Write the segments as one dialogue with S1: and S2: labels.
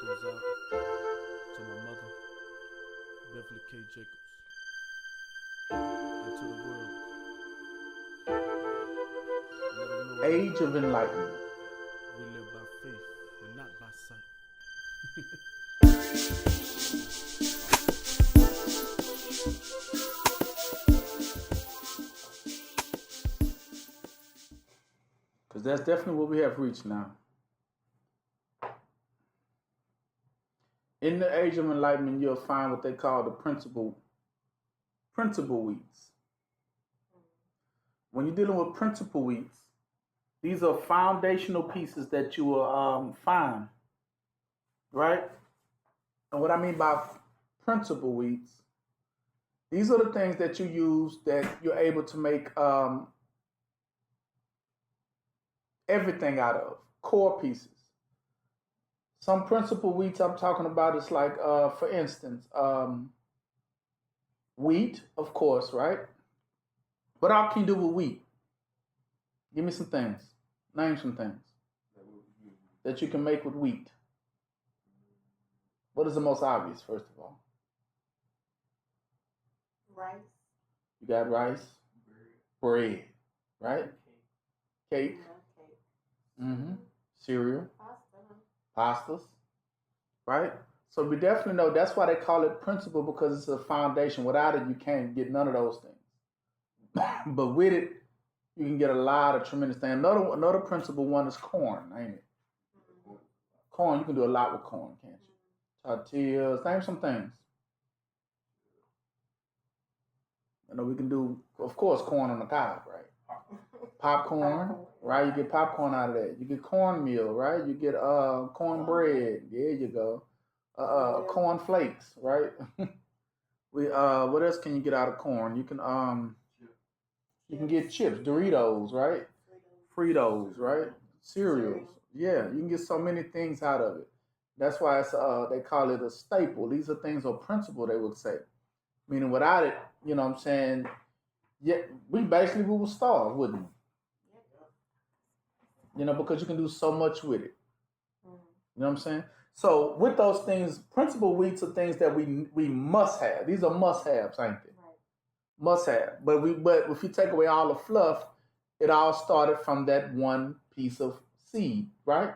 S1: goes out to my mother, Beverly K. Jacobs, and to the world. Let them know
S2: Age of enlightenment.
S1: we live by faith and not by sight.
S2: Because that's definitely what we have reached now. In the age of enlightenment, you'll find what they call the principal weeks. When you're dealing with principal weeks, these are foundational pieces that you will find, right? And what I mean by principal weeks, these are the things that you use that you're able to make everything out of, core pieces. Some principal wheats I'm talking about is like, for instance, wheat, of course, right? What all can you do with wheat? Give me some things. Name some things that you can make with wheat. What is the most obvious, first of all?
S3: Rice.
S2: You got rice, bread, right? Cake, cereal, pastas, right? So we definitely know that's why they call it principle, because it's a foundation. Without it, you can't get none of those things. But with it, you can get a lot of tremendous things. Another principle one is corn, ain't it? Corn, you can do a lot with corn, can't you? Tortillas, name some things. You know, we can do, of course, corn on the cob, right? Popcorn, right? You get popcorn out of that. You get cornmeal, right? You get cornbread. There you go. Corn flakes, right? What else can you get out of corn? You can get chips, Doritos, right? Fritos, right? Cereals. Yeah, you can get so many things out of it. That's why it's they call it a staple. These are things or principle, they would say. Meaning without it, you know what I'm saying, yeah, we would starve, wouldn't we? You know, because you can do so much with it. You know what I'm saying? So with those things, principal wheats are things that we must have. These are must haves, ain't they? Right. Must have. But if you take away all the fluff, it all started from that one piece of seed, right?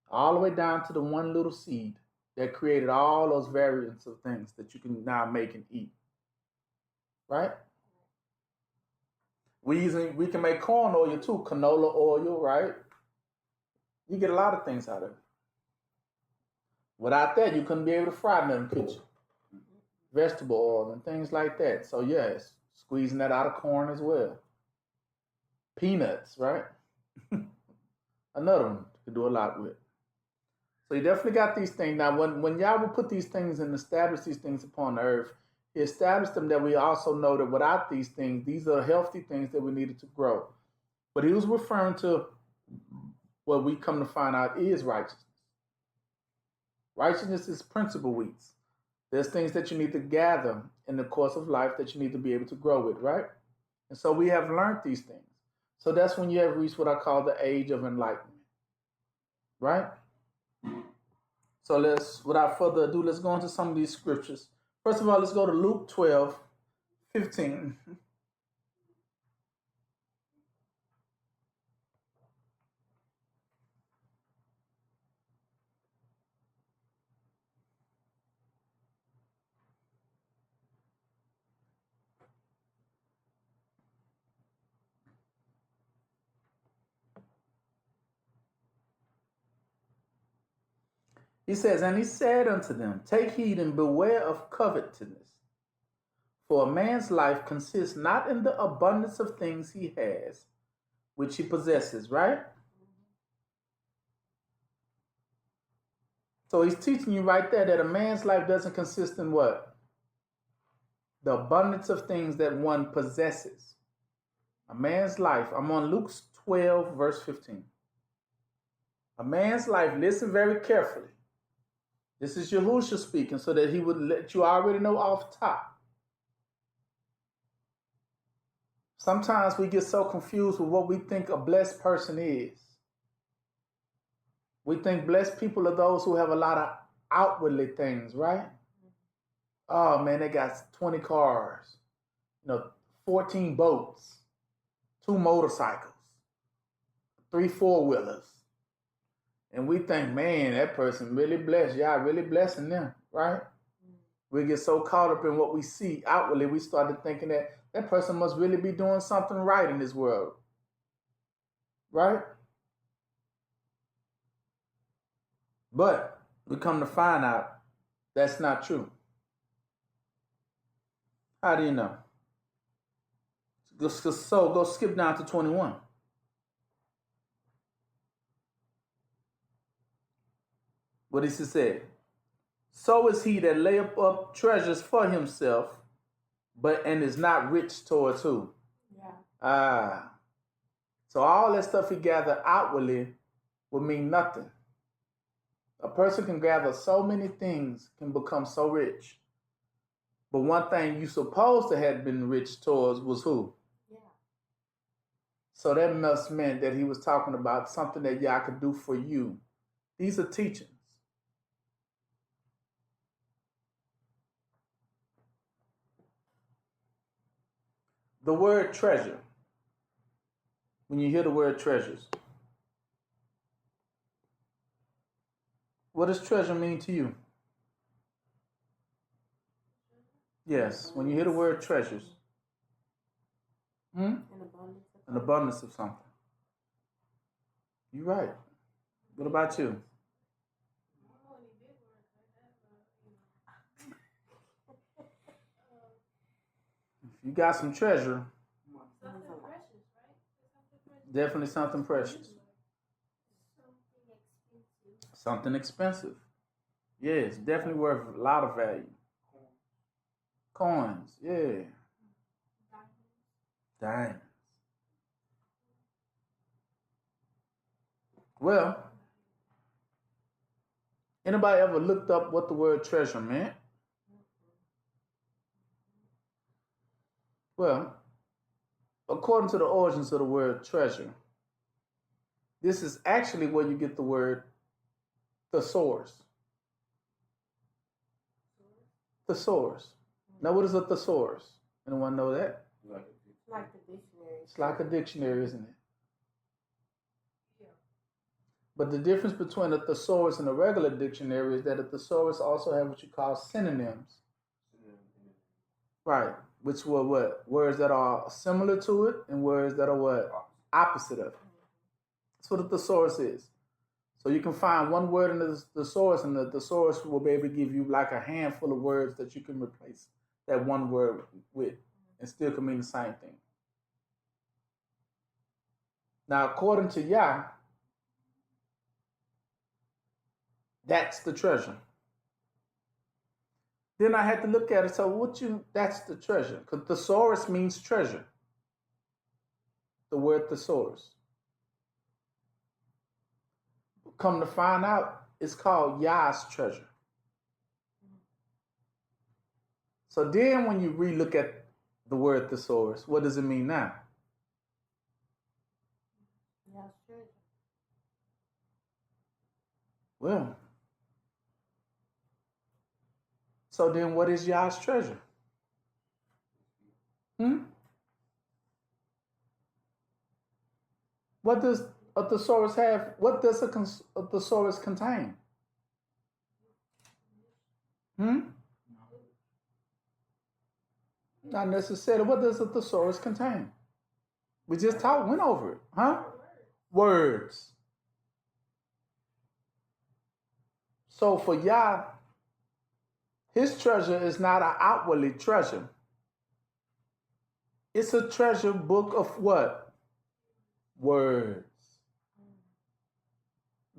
S2: All the way down to the one little seed that created all those variants of things that you can now make and eat. Right? We can make corn oil too, canola oil, right? You get a lot of things out of it. Without that, you couldn't be able to fry nothing, could you? Vegetable oil and things like that. So yes, squeezing that out of corn as well. Peanuts, right? Another one to do a lot with. So you definitely got these things. Now, when Yahweh put these things and established these things upon the earth, he established them that we also know that without these things, these are healthy things that we needed to grow. But he was referring to what we come to find out is righteousness. Righteousness is principal wheats. There's things that you need to gather in the course of life that you need to be able to grow with, right? And so we have learned these things. So that's when you have reached what I call the age of enlightenment, right? So without further ado, let's go into some of these scriptures. First of all, let's go to Luke 12:15. He says, and he said unto them, take heed and beware of covetousness. For a man's life consists not in the abundance of things he has, which he possesses, right? So he's teaching you right there that a man's life doesn't consist in what? The abundance of things that one possesses. A man's life, I'm on Luke 12, verse 15. A man's life, listen very carefully. This is Yahushua speaking so that he would let you already know off top. Sometimes we get so confused with what we think a blessed person is. We think blessed people are those who have a lot of outwardly things, right? Oh man, they got 20 cars, 14 boats, 2 motorcycles, 3 4-wheelers. And we think, man, that person really blessed. Y'all really blessing them, right? We get so caught up in what we see outwardly, we started thinking that that person must really be doing something right in this world, right? But we come to find out that's not true. How do you know? So go skip down to 21. What does he say? So is he that layeth up treasures for himself, and is not rich towards who? Yeah. So all that stuff he gathered outwardly will mean nothing. A person can gather so many things, can become so rich. But one thing you supposed to have been rich towards was who? Yeah. So that must meant that he was talking about something that Yah could do for you. These are teachings. The word treasure. When you hear the word treasures, what does treasure mean to you? Yes, when you hear the word treasures. An abundance of something. You're right. What about you? If you got some treasure, definitely something precious. Something expensive. Yes, definitely worth a lot of value. Coins, yeah. Diamonds. Well, anybody ever looked up what the word treasure meant? Well, according to the origins of the word treasure, this is actually where you get the word thesaurus. Thesaurus. Now, what is a thesaurus? Anyone know that?
S3: Like the dictionary.
S2: It's like a dictionary, isn't it? Yeah. But the difference between a thesaurus and a regular dictionary is that a thesaurus also has what you call synonyms. Right. Which were what? Words that are similar to it and words that are what? Opposite of it. That's what a thesaurus is. So you can find one word in the thesaurus, and the thesaurus will be able to give you like a handful of words that you can replace that one word with, and still can mean the same thing. Now, according to Yah, that's the treasure. Then I had to look at it. So that's the treasure. Because thesaurus means treasure. The word thesaurus. Come to find out, it's called Yah's treasure. So then when you re-look at the word thesaurus, what does it mean now?
S3: Yah's treasure.
S2: Well, so then what is Yah's treasure? What does a thesaurus have? What does a thesaurus contain? Not necessarily. What does a thesaurus contain? We just went over it, huh? Words. So for Yah, his treasure is not an outwardly treasure. It's a treasure book of what? Words.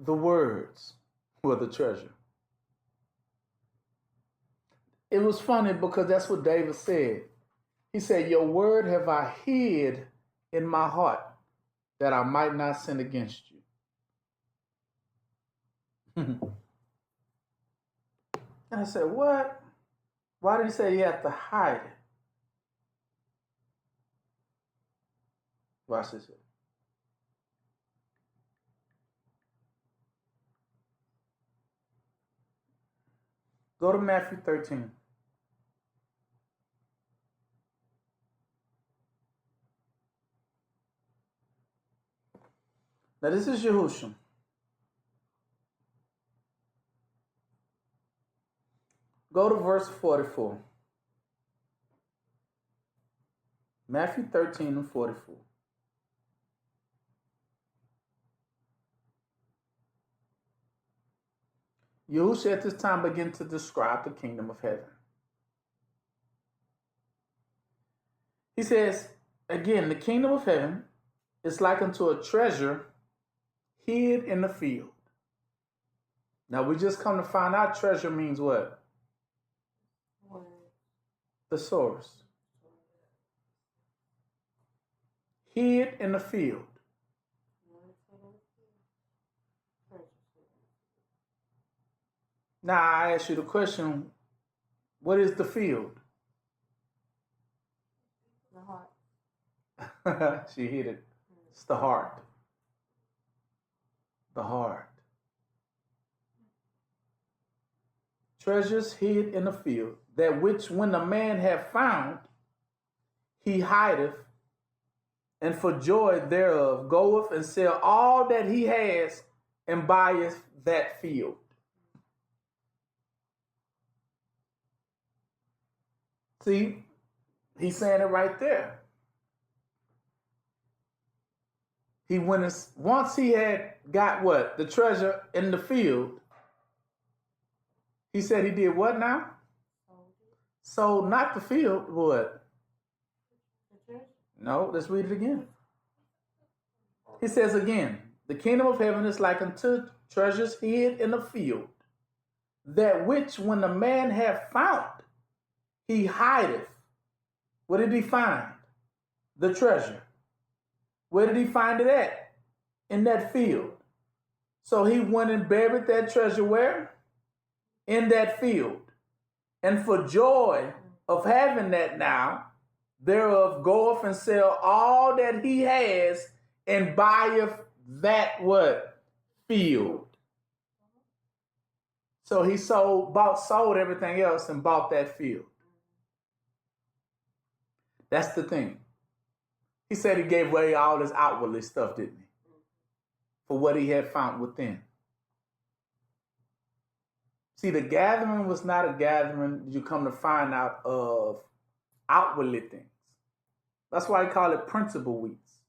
S2: The words were the treasure. It was funny because that's what David said. He said, your word have I hid in my heart that I might not sin against you. And I said, what? Why did he say he had to hide it? Watch this. Go to Matthew 13. Now this is Yahushua. Go to verse 44. Matthew 13 and 44. Yahushua at this time began to describe the kingdom of heaven. He says, again, the kingdom of heaven is like unto a treasure hid in the field. Now we just come to find out treasure means what? The source. Hid in the field. Now I ask you the question, what is the field?
S3: The heart.
S2: She hit it. It's the heart. The heart. Treasures hid in the field, that which when a man hath found, he hideth, and for joy thereof goeth and sell all that he has and buyeth that field. See, he's saying it right there. He went and, once he had got what? The treasure in the field. He said he did what now? Sold not the field, what? No, let's read it again. He says again, the kingdom of heaven is like unto treasures hid in a field, that which when a man hath found, he hideth. What did he find? The treasure. Where did he find it at? In that field. So he went and buried that treasure where? In that field. And for joy of having that now, thereof goeth and sell all that he has and buyeth that what? Field. So he sold everything else and bought that field. That's the thing. He said he gave away all his outwardly stuff, didn't he? For what he had found within. See, the gathering was not a gathering you come to find out of outwardly things. That's why I call it principal wheats.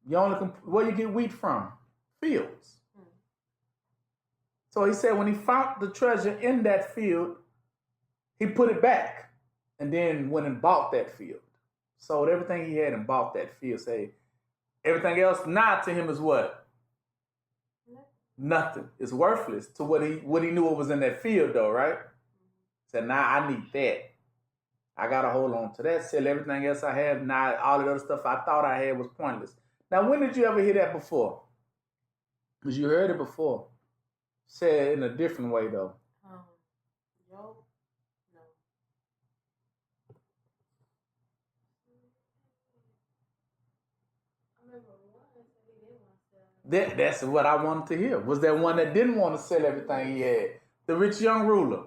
S2: Where you get wheat from? Fields. So he said when he found the treasure in that field, he put it back and then went and bought that field. Sold everything he had and bought that field. Say, everything else now to him is what? Nothing. It's worthless to what he knew what was in that field though, right? Said, now I need that. I got to hold on to that. Sell everything else I have. Now all the other stuff I thought I had was pointless. Now, when did you ever hear that before? Because you heard it before. Said in a different way though.
S3: Job? No.
S2: That's what I wanted to hear. Was that one that didn't want to sell everything he had? The rich young ruler.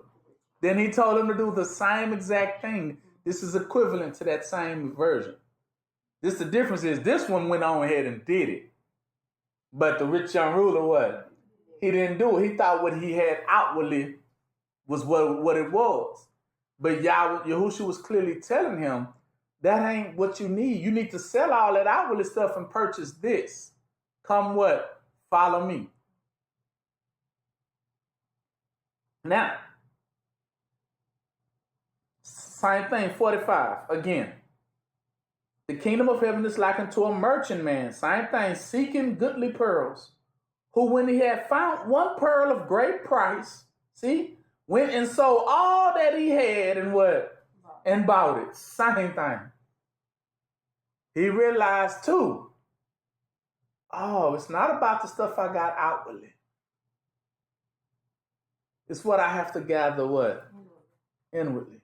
S2: Then he told him to do the same exact thing. This is equivalent to that same version. The difference is this one went on ahead and did it. But the rich young ruler, what? He didn't do it. He thought what he had outwardly was what it was. But Yahushua was clearly telling him, that ain't what you need. You need to sell all that outwardly stuff and purchase this. Come what? Follow me. Now, same thing, 45. Again, the kingdom of heaven is like unto a merchant man. Same thing, seeking goodly pearls, who when he had found one pearl of great price, see, went and sold all that he had and what? And bought it. Same thing. He realized too, oh, it's not about the stuff I got outwardly. It's what I have to gather what? Inwardly.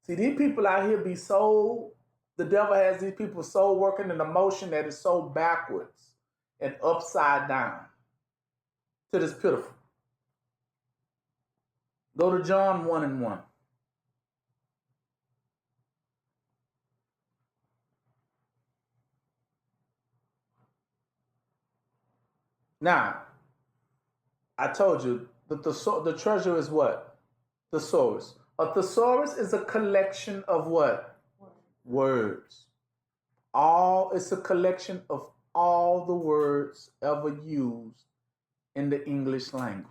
S2: See, these people out here be so, the devil has these people so working in a motion that is so backwards and upside down to this pitiful. Go to John 1:1. Now, I told you that the treasure is what? Thesaurus. A thesaurus is a collection of what? Words. It's a collection of all the words ever used in the English language.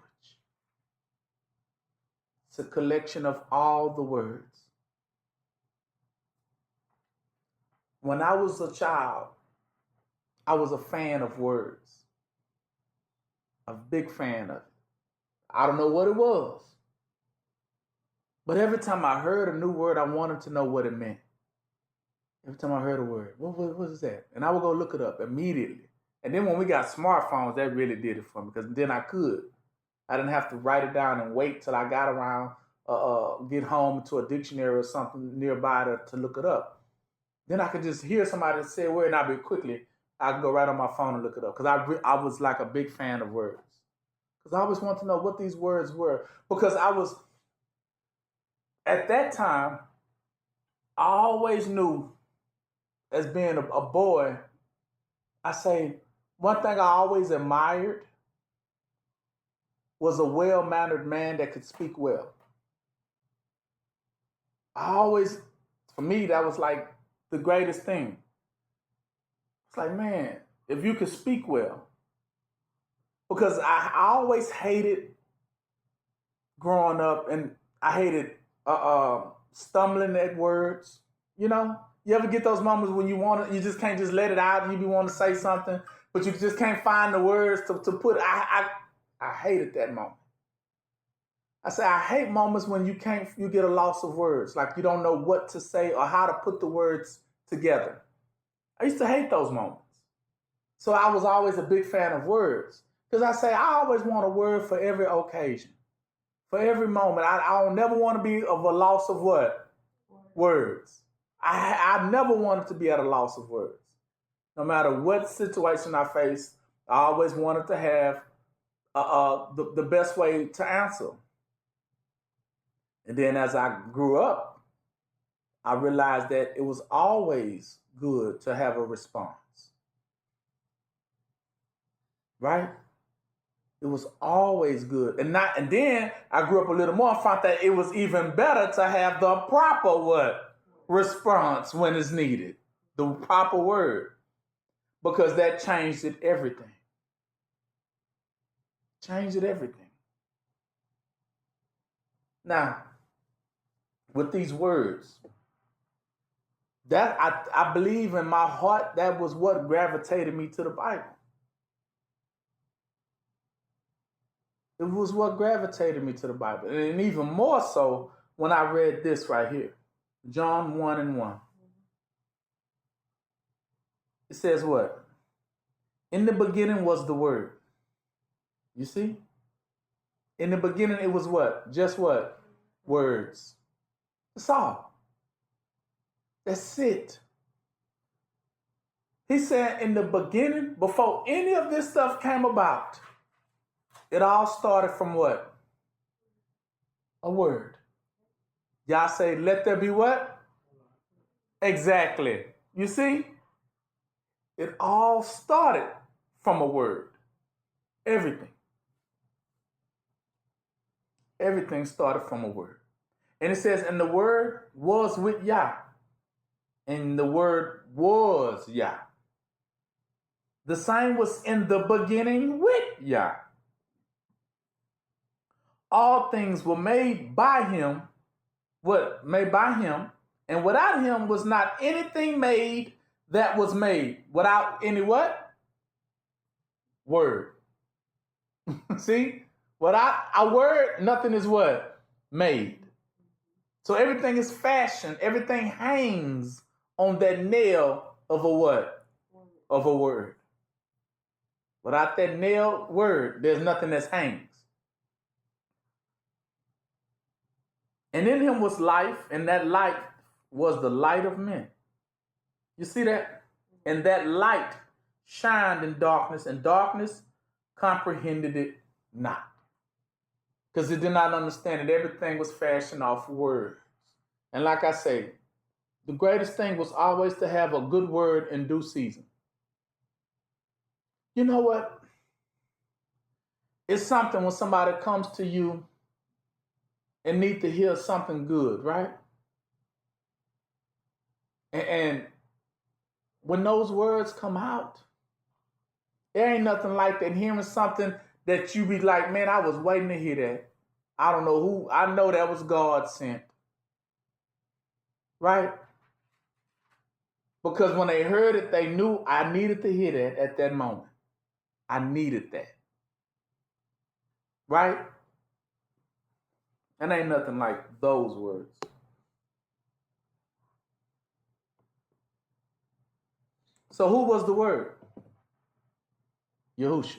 S2: It's a collection of all the words. When I was a child, I was a fan of words. A big fan of it. I don't know what it was. But every time I heard a new word, I wanted to know what it meant. Every time I heard a word, what is that? And I would go look it up immediately. And then when we got smartphones, that really did it for me, because then I could. I didn't have to write it down and wait till I got around, get home to a dictionary or something nearby to look it up. Then I could just hear somebody say a word, and I could go right on my phone and look it up, because I was like a big fan of words. Because I always wanted to know what these words were. Because at that time, I always knew, as being a boy, one thing I always admired was a well-mannered man that could speak well. For me, that was like the greatest thing. It's like, man, if you could speak well. Because I always hated growing up, and I hated stumbling at words. You know? You ever get those moments when you just can't just let it out, and you be wanting to say something, but you just can't find the words to put. I hated that moment. I hate moments when you get a loss of words, like you don't know what to say or how to put the words together. I used to hate those moments. So I was always a big fan of words, because I always want a word for every occasion, for every moment. I don't never want to be of a loss of what? Words. I never wanted to be at a loss of words. No matter what situation I faced, I always wanted to have the best way to answer. And then as I grew up, I realized that it was always good to have a response. Right? It was always good. And then I grew up a little more and found that it was even better to have the proper what? Response when it's needed. The proper word. Because that changed everything. Changed everything. Now, with these words, that I believe in my heart, that was what gravitated me to the Bible. It was what gravitated me to the Bible. And even more so when I read this right here. John 1:1. It says what? In the beginning was the Word. You see? In the beginning it was what? Just what? Words. That's all. That's it. He said in the beginning, before any of this stuff came about, it all started from what? A word. Y'all say, let there be what? Exactly. You see? It all started from a word. Everything. Everything started from a word. And it says, and the word was with Yah. And the word was Yah. The same was in the beginning with Yah. All things were made by him. What? Made by him. And without him was not anything made that was made. Without any what? Word. See? Without a word, nothing is what? Made. So everything is fashioned. Everything hangs on that nail of a what? Of a word. Without that nail word, there's nothing that hangs. And in him was life, and that light was the light of men. You see that? And that light shined in darkness, and darkness comprehended it not. because it did not understand that everything was fashioned off words. And like I say, the greatest thing was always to have a good word in due season. You know what? It's something when somebody comes to you and need to hear something good, right? And when those words come out, there ain't nothing like that. Hearing something that you be like, man, I was waiting to hear that. I don't know who. I know that was God sent. Right? Because when they heard it, they knew I needed to hear that at that moment. I needed that. Right? And ain't nothing like those words. So who was the word? Yahusha.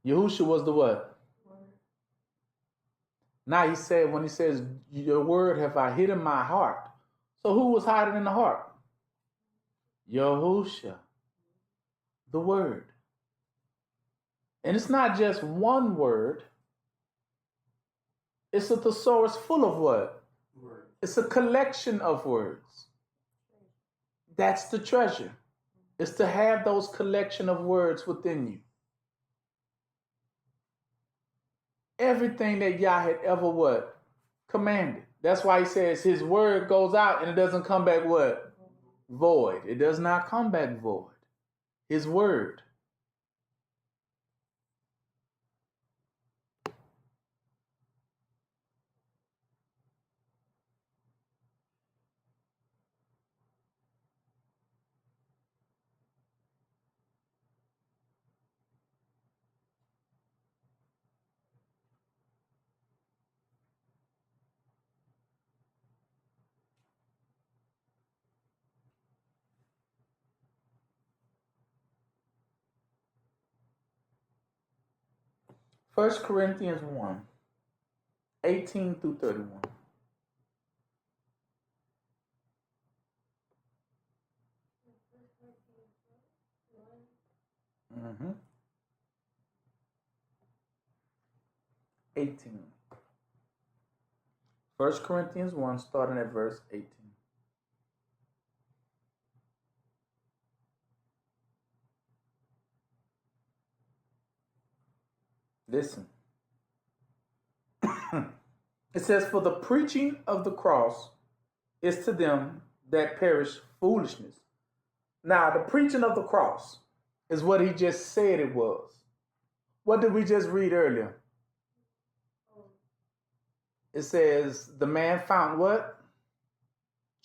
S2: Yahusha was the what? Now he said, when he says, your word have I hid in my heart. So who was hiding in the heart? Yahusha. The word. And it's not just one word. It's a thesaurus full of what? Word. It's a collection of words. That's the treasure. It's to have those collection of words within you. Everything that Yah had ever what? Commanded. That's why he says his word goes out and it doesn't come back what? Void. It does not come back void. His word. First Corinthians 1, 18 through 31. Mm-hmm. 18. 1 Corinthians 1, starting at verse 18. Listen. It says, for the preaching of the cross is to them that perish foolishness. Now, the preaching of the cross is what he just said it was. What did we just read earlier? It says, the man found what?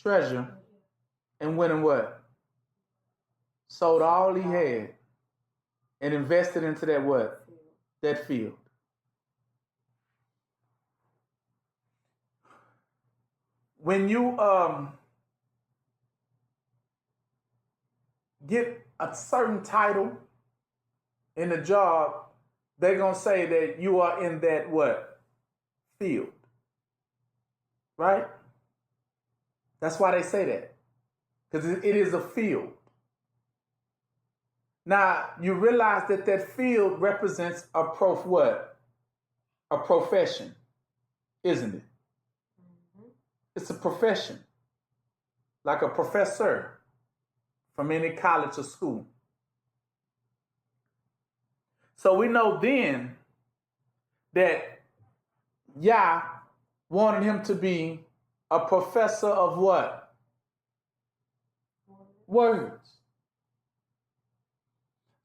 S2: Treasure. And went and what? Sold all he had and invested into that what? That field. When you get a certain title in a job, they're going to say that you are in that what? Field. Right? That's why they say that. Because it is a field. Now, you realize that that field represents a what? A profession, isn't it? Mm-hmm. It's a profession. Like a professor from any college or school. So we know then that Yah wanted him to be a professor of what? Words.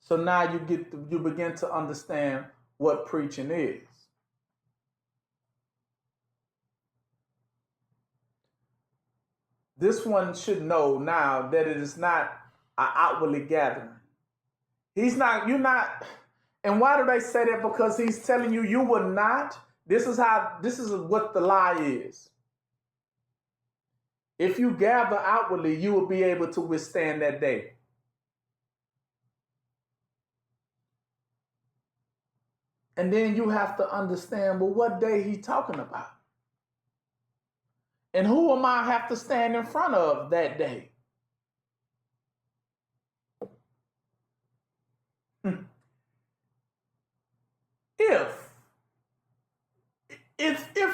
S2: So now you begin to understand what preaching is. This one should know now that it is not an outwardly gathering. You're not, and why do they say that? Because he's telling you, you will not. This is what the lie is. If you gather outwardly, you will be able to withstand that day. And then you have to understand, well, what day he's talking about? And who am I have to stand in front of that day? If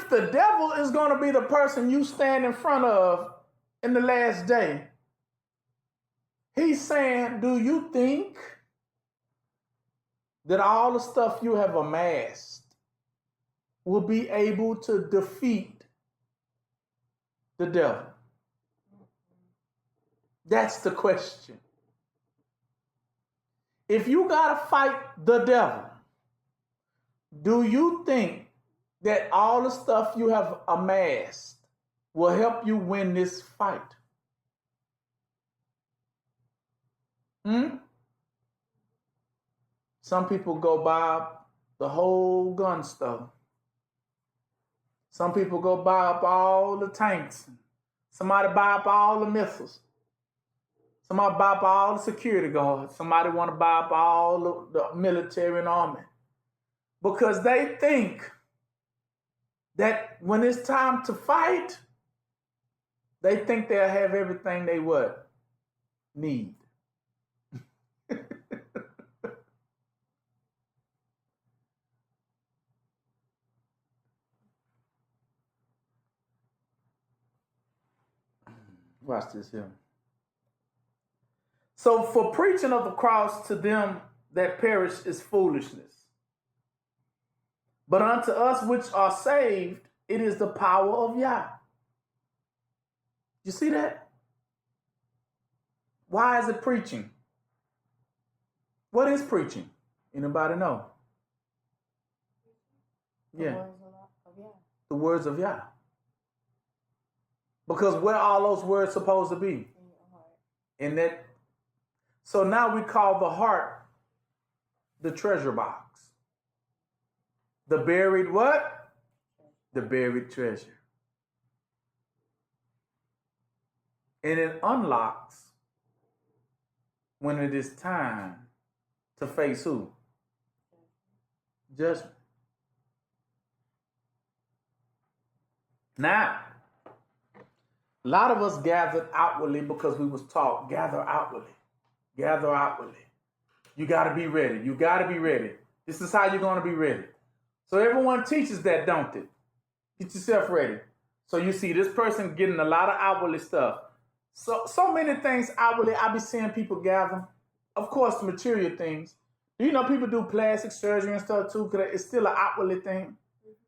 S2: if the devil is going to be the person you stand in front of in the last day, he's saying, do you think that all the stuff you have amassed will be able to defeat the devil? That's the question. If you got to fight the devil, do you think that all the stuff you have amassed will help you win this fight? Some people go buy the whole gun store. Some people go buy up all the tanks. Somebody buy up all the missiles. Somebody buy up all the security guards. Somebody want to buy up all the military and army. Because they think that when it's time to fight, they think they'll have everything they what? Need. Watch this here. So for preaching of the cross to them that perish is foolishness. But unto us which are saved, it is the power of Yah. You see that? Why is it preaching? What is preaching? Anybody know? Yeah. The words of Yah. Because where are all those words supposed to be? In that. So now we call the heart the treasure box. The buried what? The buried treasure. And it unlocks when it is time to face who? Judgment. Now, a lot of us gathered outwardly because we was taught, gather outwardly. Gather outwardly. You got to be ready. You got to be ready. This is how you're going to be ready. So everyone teaches that, don't they? Get yourself ready. So you see this person getting a lot of outwardly stuff. So many things outwardly. I be seeing people gather. Of course, the material things. Do you know people do plastic surgery and stuff too? Because it's still an outwardly thing.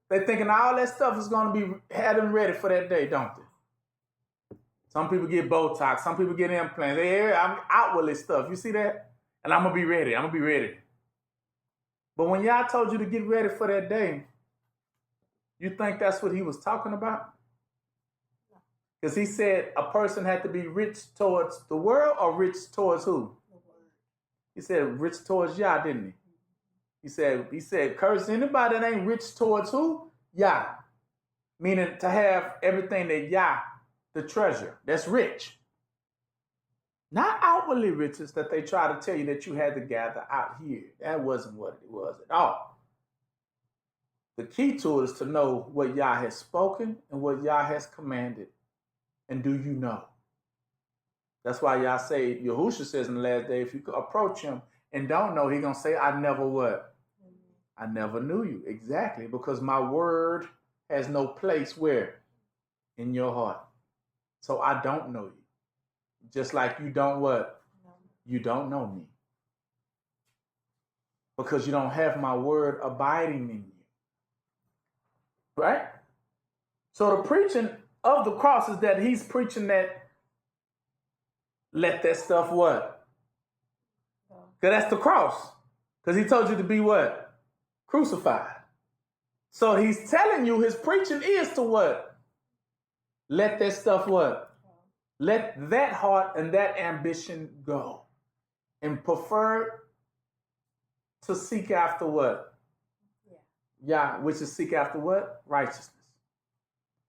S2: They're thinking all that stuff is going to be had them ready for that day, don't they? Some people get Botox. Some people get implants. I'm outwardly stuff. You see that? And I'm going to be ready. I'm going to be ready. But when Yah told you to get ready for that day, you think that's what he was talking about? Because he said a person had to be rich towards the world or rich towards who? He said rich towards Yah, didn't he? He said, curse anybody that ain't rich towards who? Yah. Meaning to have everything that Yah, the treasure, that's rich. Not outwardly riches that they try to tell you that you had to gather out here. That wasn't what it was at all. The key to it is to know what Yah has spoken and what Yah has commanded. And do you know? That's why Yah say, Yahushua says in the last day, if you approach him and don't know, he's going to say, I never what? I never knew you. Exactly. Because my word has no place where? In your heart. So I don't know you. Just like you don't what? No. You don't know me. Because you don't have my word abiding in you. Right? So the preaching of the cross is that he's preaching that let that stuff what? Because that's the cross. Because he told you to be what? Crucified. So he's telling you his preaching is to what? Let that stuff what? Let that heart and that ambition go. And prefer to seek after what? Yeah, which is seek after what? Righteousness.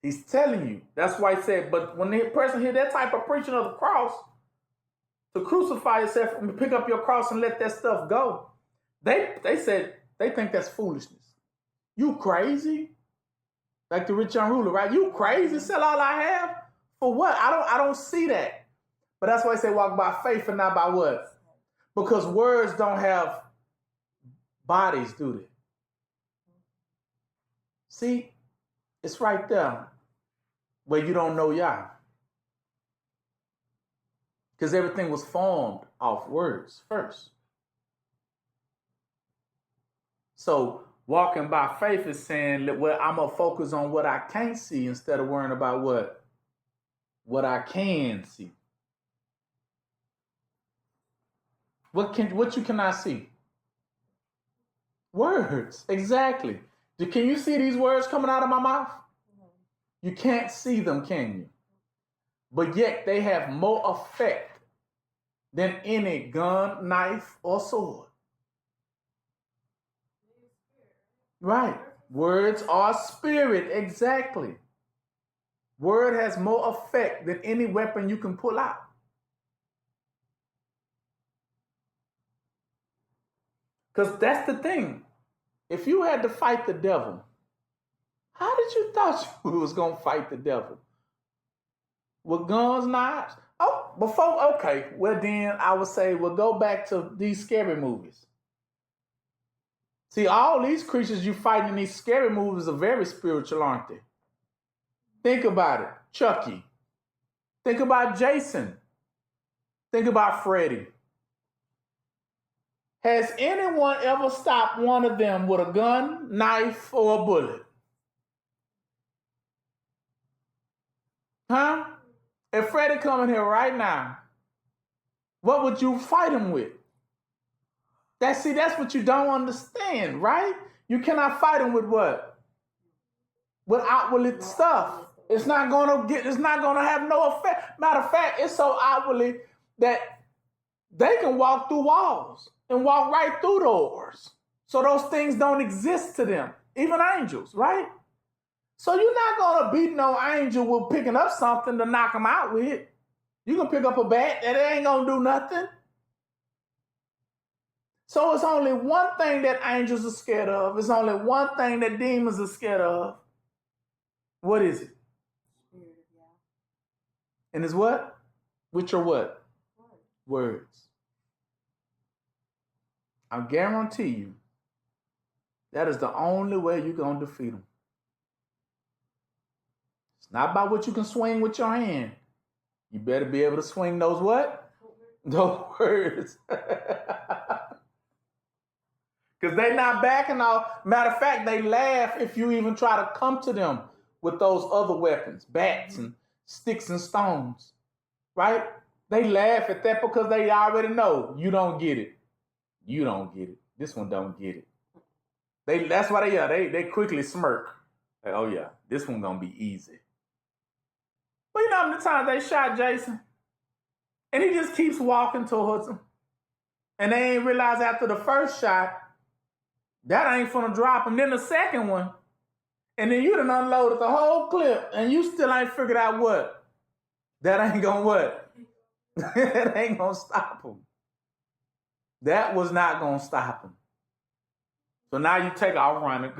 S2: He's telling you. That's why he said, but when the person hear that type of preaching of the cross, to crucify yourself and pick up your cross and let that stuff go, they said they think that's foolishness. You crazy? Like the rich young ruler, right? You crazy? Sell all I have? For what? I don't see that. But that's why I say walk by faith and not by what? Because words don't have bodies, do they? See? It's right there where you don't know Yah. Because everything was formed off words first. So walking by faith is saying that, well, I'm going to focus on what I can't see instead of worrying about what I can see. What you cannot see? Words. Exactly. Can you see these words coming out of my mouth? You can't see them, can you? But yet they have more effect than any gun, knife, or sword. Right. Words are spirit. Exactly. Word has more effect than any weapon you can pull out. Because that's the thing. If you had to fight the devil, how did you thought you was going to fight the devil? With guns, knives? Oh, okay. Well, then I would say, well, go back to these scary movies. See, all these creatures you fight in these scary movies are very spiritual, aren't they? Think about it. Chucky. Think about Jason. Think about Freddy. Has anyone ever stopped one of them with a gun, knife, or a bullet? Huh? If Freddy coming here right now, what would you fight him with? That's what you don't understand, right? You cannot fight him with what? With outwardly stuff. It's not gonna have no effect. Matter of fact, it's so outwardly that they can walk through walls and walk right through doors. So those things don't exist to them, even angels, right? So you're not gonna beat no angel with picking up something to knock them out with. You can pick up a bat and it ain't gonna do nothing. So it's only one thing that angels are scared of. It's only one thing that demons are scared of. What is it? And it's what? Which are what? Words. I guarantee you, that is the only way you're going to defeat them. It's not about what you can swing with your hand. You better be able to swing those what? Those words. Because they're not backing off. Matter of fact, they laugh if you even try to come to them with those other weapons, bats and sticks and stones, right? They laugh at that because they already know you don't get it. You don't get it. This one don't get it. That's why they quickly smirk. Like, oh yeah, this one gonna be easy. But you know how many times they shot Jason? And he just keeps walking towards them. And they ain't realize after the first shot, that ain't finna drop him. Then the second one, and then you done unloaded the whole clip, and you still ain't figured out what? That ain't gonna what? That ain't gonna stop him. That was not gonna stop him. So now you take off running.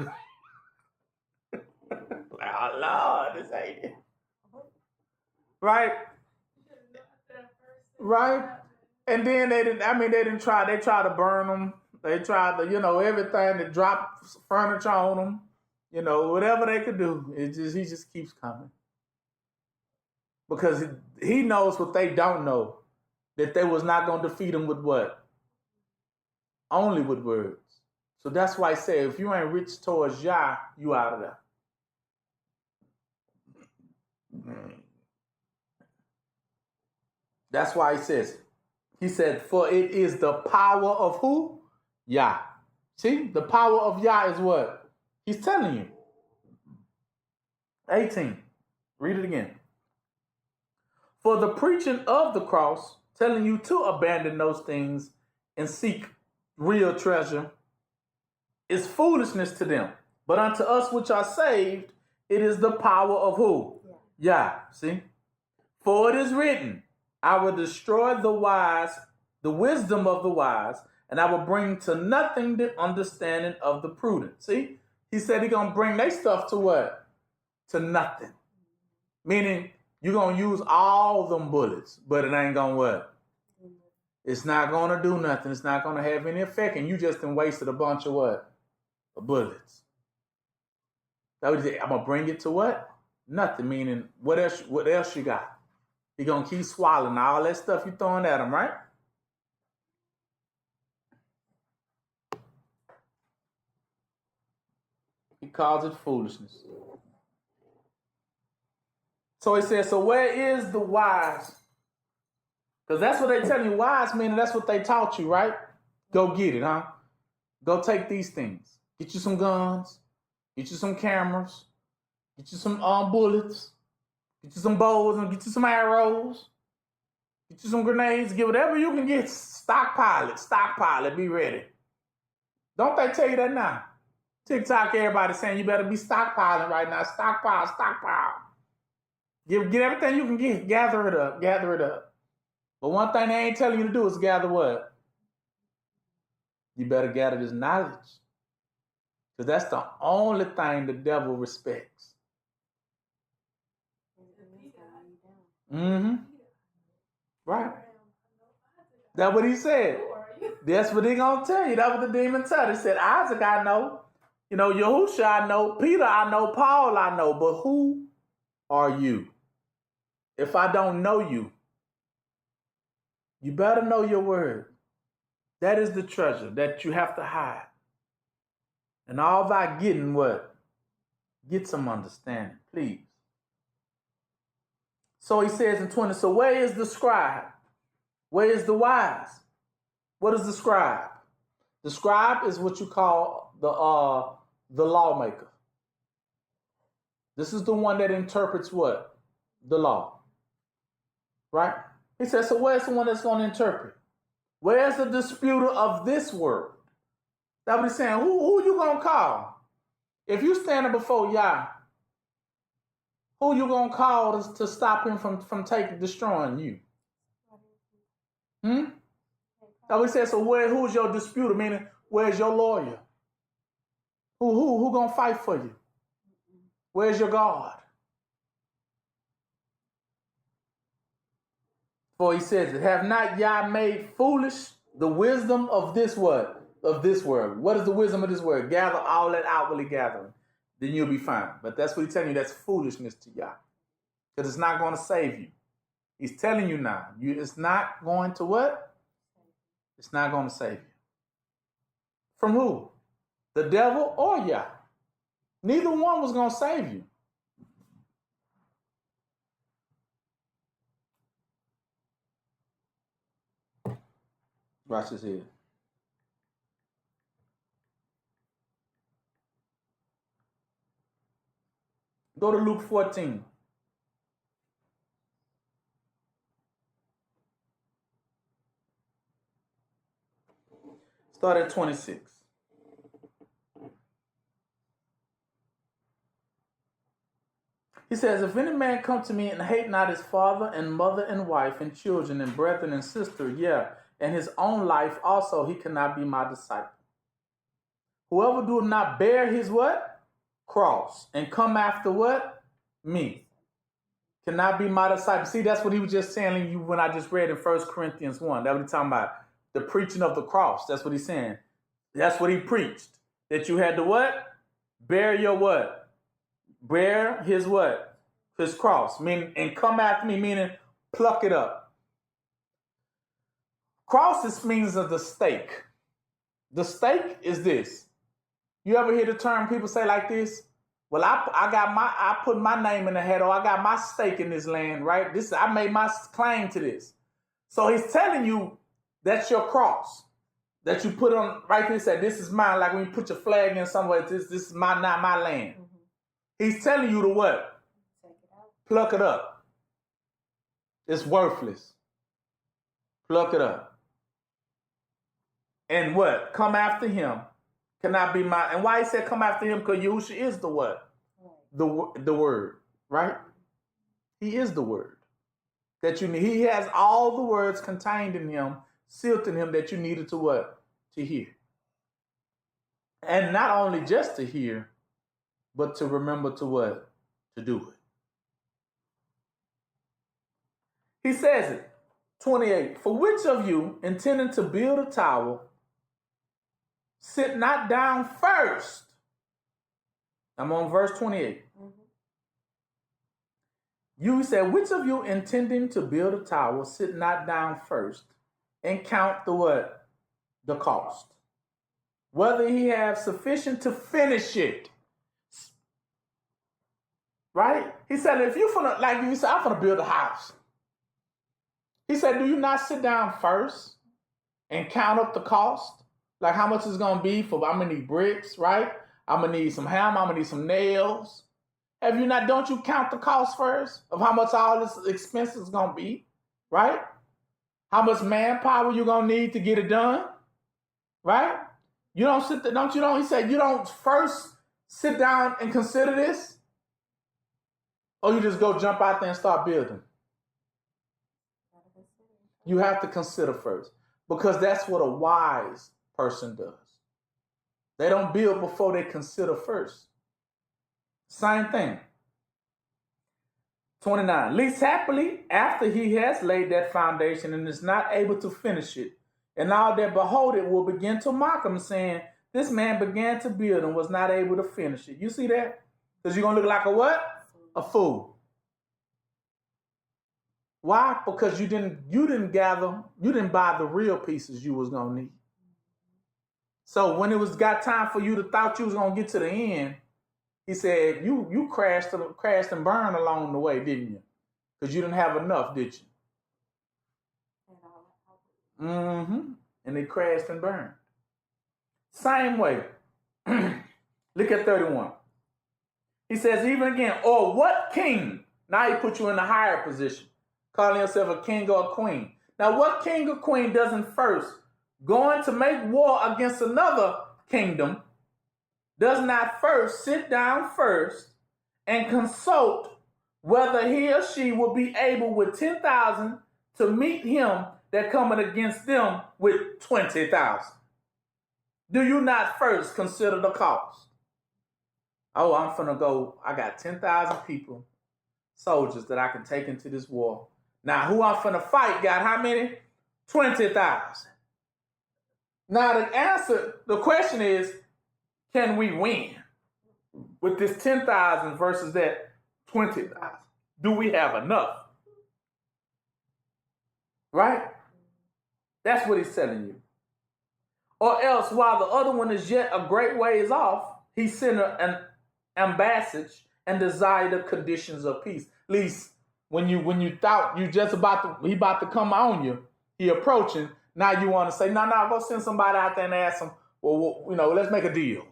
S2: Like, oh Lord, this ain't it. Right? Right? And then they tried to burn them. They tried to, everything, to drop furniture on them. Whatever they could do. He just keeps coming. Because he knows what they don't know. That they was not going to defeat him with what? Only with words. So that's why I say, if you ain't rich towards Yah, you out of there. That's why he said, for it is the power of who? Yah. See, the power of Yah is what? He's telling you. 18. Read it again. For the preaching of the cross, telling you to abandon those things and seek real treasure, is foolishness to them. But unto us which are saved, it is the power of who? Yah. See? For it is written, I will destroy the wisdom of the wise, and I will bring to nothing the understanding of the prudent. See? He said he's going to bring their stuff to what? To nothing. Meaning, you're going to use all them bullets, but it ain't going to what? It's not going to do nothing. It's not going to have any effect, and you just done wasted a bunch of what? Of bullets. That would say, I'm gonna bring it to what? Nothing. Meaning, what else? What else you got? He gonna keep swallowing all that stuff you throwing at him, right? He calls it foolishness. So he says, so where is the wise? Because that's what they tell you. Wise meaning that's what they taught you, right? Go get it, huh? Go take these things. Get you some guns. Get you some cameras. Get you some bullets. Get you some bows and get you some arrows. Get you some grenades. Get whatever you can get. Stockpile it. Be ready. Don't they tell you that now? TikTok, everybody saying you better be stockpiling right now. Stockpile. Get everything you can get. Gather it up. But one thing they ain't telling you to do is gather what? You better gather this knowledge. Because that's the only thing the devil respects. Mm-hmm. Right. That's what he said. That's what he gonna tell you. That's what the demon said. He said, Isaac I know. Yahushua I know. Peter I know. Paul I know. But who are you? If I don't know you, you better know your word. That is the treasure that you have to hide. And all by getting what? Get some understanding, please. So he says in 20, so where is the scribe? Where is the wise? What is the scribe? The scribe is what you call the lawmaker. This is the one that interprets what? The law. Right? He says, so where's the one that's going to interpret? Where's the disputer of this word? That's what he's saying. Who you going to call? If you standing before Yah, who you going to call to stop him from destroying you? That's what he says. So who's your disputer? Meaning, where's your lawyer? Who going to fight for you? Where's your God? For he says, have not Yah made foolish the wisdom of this what? Of this word. What is the wisdom of this word? Gather all that outwardly gathering. Then you'll be fine. But that's what he's telling you. That's foolishness to Yah. Because it's not going to save you. He's telling you now. It's not going to what? It's not going to save you. From who? The devil or Yah. Neither one was going to save you. Watch this here. Go to Luke 14. Start at 26. He says, if any man come to me and hate not his father and mother and wife and children and brethren and sister, and his own life also, he cannot be my disciple. Whoever do not bear his what? Cross. And come after what? Me. Cannot be my disciple. See, that's what he was just telling you when I just read in 1 Corinthians 1. That's what he's talking about. The preaching of the cross. That's what he's saying. That's what he preached. That you had to what? Bear your what? Bear his what? His cross. Meaning, and come after me, meaning pluck it up. Cross means of the stake. The stake is this. You ever hear the term people say like this? Well, I put my name in the hat, or I got my stake in this land, right? I made my claim to this. So he's telling you that's your cross that you put on right here. Said this is mine. Like when you put your flag in somewhere, this is not my land. Mm-hmm. He's telling you to what? Take it out. Pluck it up. It's worthless. Pluck it up. And what? Come after him. Cannot be my. And why he said come after him? Because Yahushua is the what? Right. The word, right? He is the word that you need. He has all the words contained in him, sealed in him that you needed to what? To hear. And not only just to hear, but to remember to what? To do it. He says it, 28. For which of you, intending to build a tower, sit not down first I'm on verse 28. You said, which of you intending to build a tower sit not down first and count the what? The cost. Whether he have sufficient to finish it. Right? He said, if you finna, like you said, I'm finna build a house. He said, do you not sit down first and count up the cost? Like how much it's gonna be for, I'm gonna need bricks, right? I'm gonna need some hammer, I'm gonna need some nails. Have you not, don't you count the cost first of how much all this expense is gonna be, right? How much manpower you gonna need to get it done, right? You don't sit there, he said, you don't first sit down and consider this? Or you just go jump out there and start building? You have to consider first, because that's what a wise person does. They don't build before they consider first. Same thing. 29. Least happily, after he has laid that foundation and is not able to finish it, and all that behold it will begin to mock him, saying, this man began to build and was not able to finish it. You see that? Because you're going to look like a what? A fool. Why? Because you didn't buy the real pieces you was going to need. So when it got time for you to thought you was going to get to the end, he said, you crashed and burned along the way, didn't you? Because you didn't have enough, did you? Mm-hmm. And they crashed and burned. Same way. Look at 31. He says, even again, or what king? Now he put you in a higher position, calling yourself a king or a queen. Now what king or queen doesn't first going to make war against another kingdom, does not first sit down first and consult whether he or she will be able with 10,000 to meet him that coming against them with 20,000? Do you not first consider the cost? Oh, I'm finna go, I got 10,000 people, soldiers that I can take into this war. Now, who I'm finna fight got how many? 20,000. Now, the question is, can we win with this 10,000 versus that 20,000? Do we have enough? Right? That's what he's telling you. Or else, while the other one is yet a great ways off, he sent an ambassage and desired the conditions of peace. At least when you thought you just he about to come on you, he approaching. Now you want to say, no, go send somebody out there and ask them, well, let's make a deal.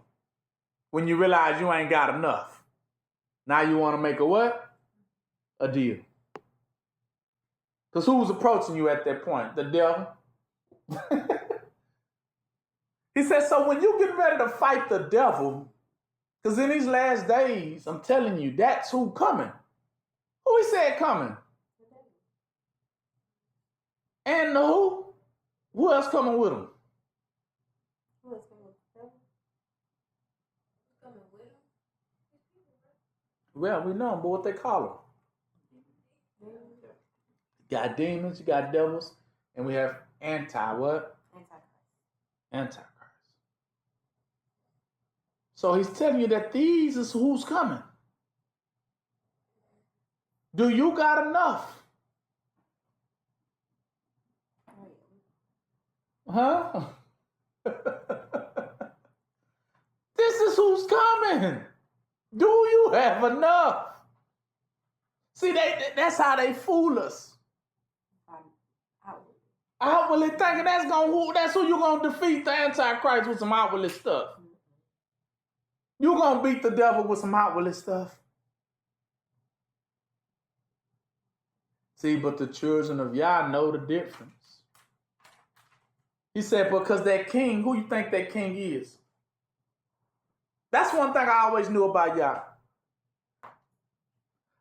S2: When you realize you ain't got enough. Now you want to make a what? A deal. Because who was approaching you at that point? The devil. He said, so when you get ready to fight the devil, because in these last days, I'm telling you, that's who coming. Who he said coming? And the who? Who else coming with him?
S3: Who else coming with the devil? Coming with him?
S2: Well, we know him, but what they call him? You got demons, you got devils, and we have what? Antichrist. So he's telling you that these is who's coming. Do you got enough? Huh? This is who's coming. Do you have enough? See, that's how they fool us. Outwardly thinking that's who you're gonna defeat the Antichrist with some outwardly stuff. You're gonna beat the devil with some outwardly stuff. See, but the children of Yah know the difference. He said, because that king, who you think that king is? That's one thing I always knew about Yah.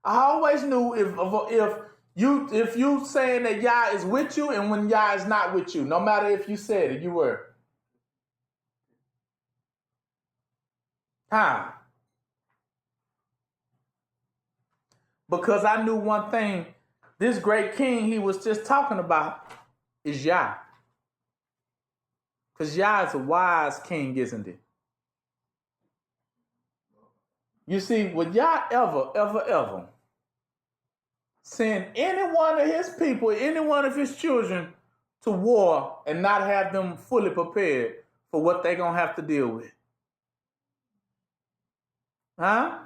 S2: I always knew if you saying that Yah is with you and when Yah is not with you, no matter if you said it, you were. How? Because I knew one thing, this great king he was just talking about is Yah. Because Yah is a wise king, isn't it? You see, would Yah ever send any one of his people, any one of his children to war and not have them fully prepared for what they're going to have to deal with? Huh?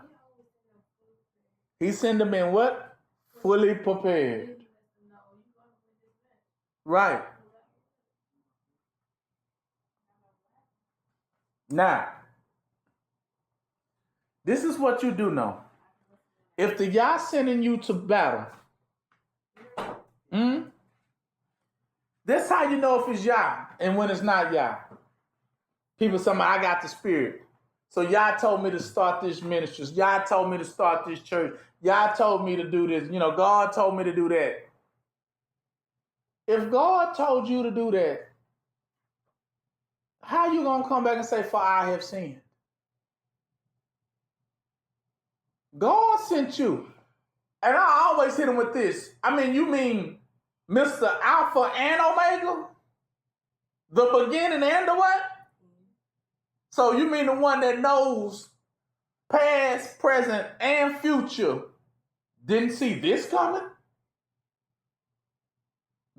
S2: He sent them in what? Fully prepared. Right. Now, this is what you do know. If the Yah sending you to battle, that's how you know if it's Yah and when it's not Yah. People say, I got the spirit. So Yah told me to start this ministry. Yah told me to start this church. Yah told me to do this. God told me to do that. If God told you to do that, how you going to come back and say, for I have sinned? God sent you. And I always hit him with this. You mean Mr. Alpha and Omega? The beginning and the what? So you mean the one that knows past, present, and future didn't see this coming?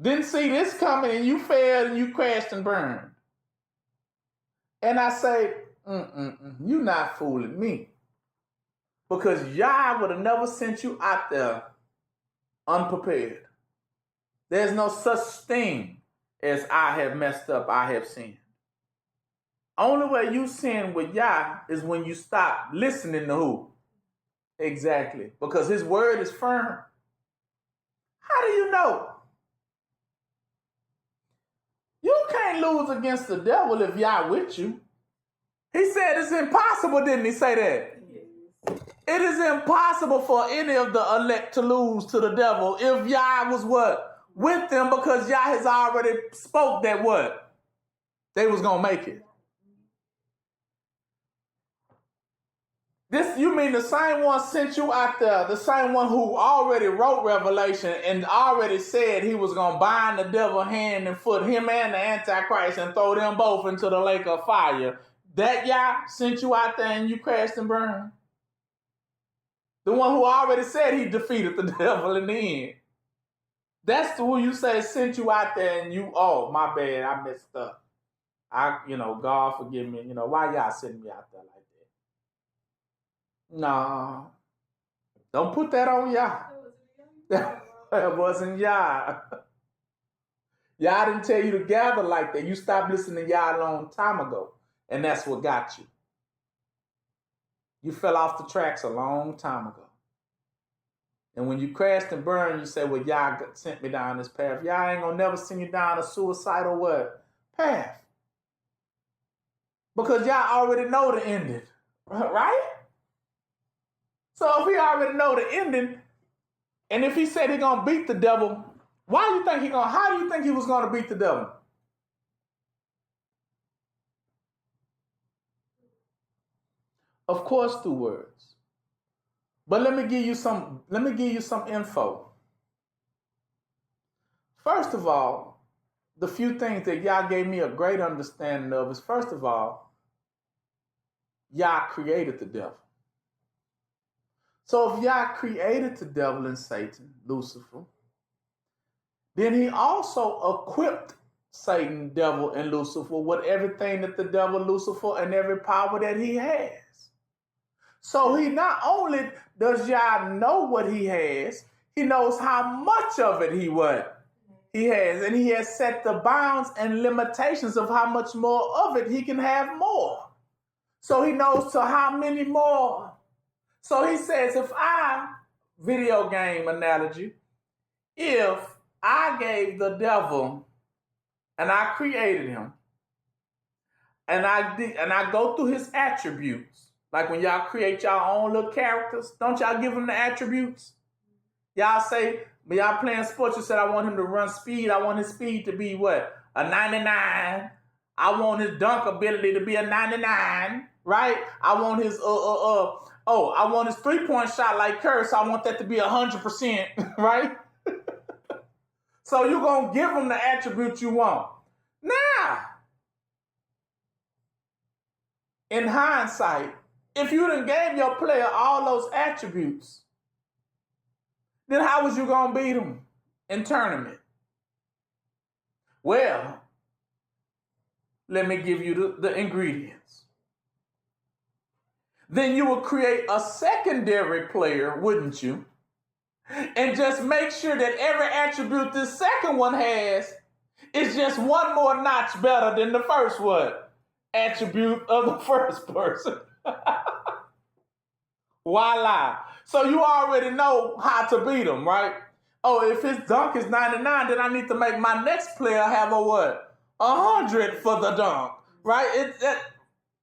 S2: Didn't see this coming and you failed and you crashed and burned. And I say, you're not fooling me. Because Yah would have never sent you out there unprepared. There's no such thing as I have messed up, I have sinned. Only way you sin with Yah is when you stop listening to who? Exactly. Because his word is firm. How do you know? You can't lose against the devil if Yah with you. He said it's impossible, didn't he say that? It is impossible for any of the elect to lose to the devil if Yah was what? With them, because Yah has already spoke that what? They was going to make it. This, you mean the same one sent you out there, the same one who already wrote Revelation and already said he was going to bind the devil hand and foot, him and the Antichrist, and throw them both into the lake of fire. That Yah sent you out there and you crashed and burned? The one who already said he defeated the devil in the end. That's the who you say sent you out there and you, oh, my bad, I messed up. God forgive me. Why y'all send me out there like that? No. Don't put that on Yah. That wasn't Yah. Yah didn't tell you to gather like that. You stopped listening to Yah a long time ago. And that's what got you. You fell off the tracks a long time ago. And when you crashed and burned, you say, well, Yah sent me down this path. Yah ain't going to never send you down a suicidal what? Path. Because Yah already know the ending. Right? So if he already know the ending, and if he said he going to beat the devil, how do you think he was going to beat the devil? Of course, through words. But let me give you some info. First of all, the few things that Yah gave me a great understanding of is, first of all, Yah created the devil. So if Yah created the devil and Satan, Lucifer, then he also equipped Satan, devil, and Lucifer with everything that the devil, Lucifer, and every power that he has. So he not only does Yah know what he has, he knows how much of it he has. And he has set the bounds and limitations of how much more of it he can have more. So he knows to how many more. So he says, video game analogy, if I gave the devil and I created him and I go through his attributes, like when y'all create y'all own little characters, don't y'all give them the attributes? Y'all say, when y'all playing sports, you said, I want him to run speed. I want his speed to be what? A 99. I want his dunk ability to be a 99, right? I want his, I want his three-point shot like Kerr, so I want that to be 100%, right? So you're going to give him the attributes you want. Now, in hindsight, if you done gave your player all those attributes, then how was you going to beat them in tournament? Well, let me give you the ingredients. Then you would create a secondary player, wouldn't you? And just make sure that every attribute this second one has is just one more notch better than the first one attribute of the first person. Voila. So you already know how to beat him, right? Oh, if his dunk is 99, then I need to make my next player have a what? 100 for the dunk, right? It's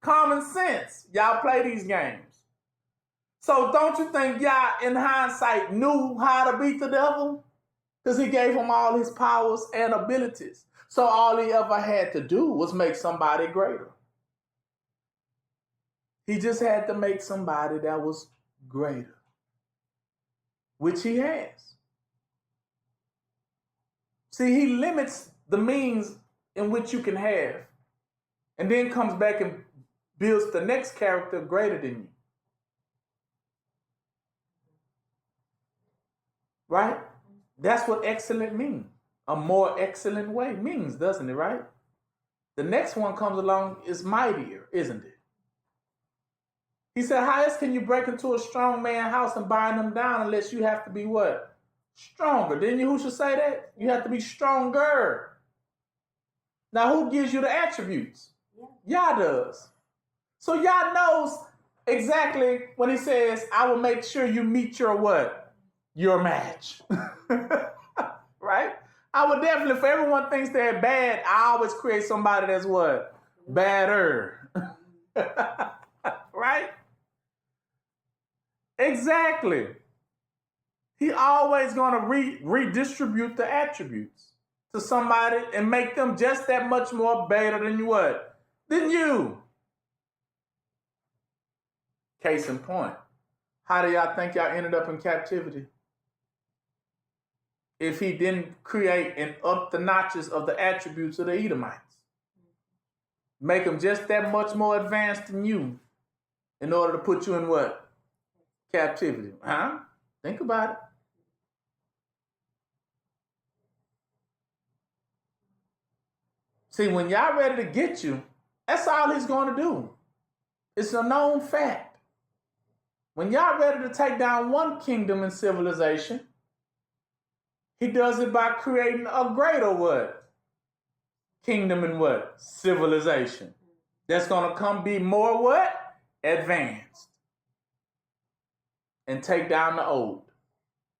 S2: common sense. Y'all play these games. So don't you think y'all, in hindsight, knew how to beat the devil? Because he gave him all his powers and abilities. So all he ever had to do was make somebody greater. He just had to make somebody that was greater, which he has. See, he limits the means in which you can have, and then comes back and builds the next character greater than you. Right? That's what excellent means. A more excellent way means, doesn't it, right? The next one comes along is mightier, isn't it? He said, how else can you break into a strong man's house and bind him down unless you have to be what? Stronger. Didn't Yahushua say that? You have to be stronger. Now, who gives you the attributes? Yah does. So Yah knows exactly when he says, I will make sure you meet your what? Your match. Right? I would definitely, if everyone thinks they're bad, I always create somebody that's what? Badder. Right? Exactly. He always going to redistribute the attributes to somebody and make them just that much more better than you what? Than you. Case in point. How do y'all think y'all ended up in captivity? If he didn't create and up the notches of the attributes of the Edomites. Make them just that much more advanced than you in order to put you in what? Captivity. Huh? Think about it. See, when y'all ready to get you, that's all he's going to do. It's a known fact. When y'all ready to take down one kingdom and civilization, he does it by creating a greater what? Kingdom and what? Civilization. That's going to come be more what? Advanced. And take down the old.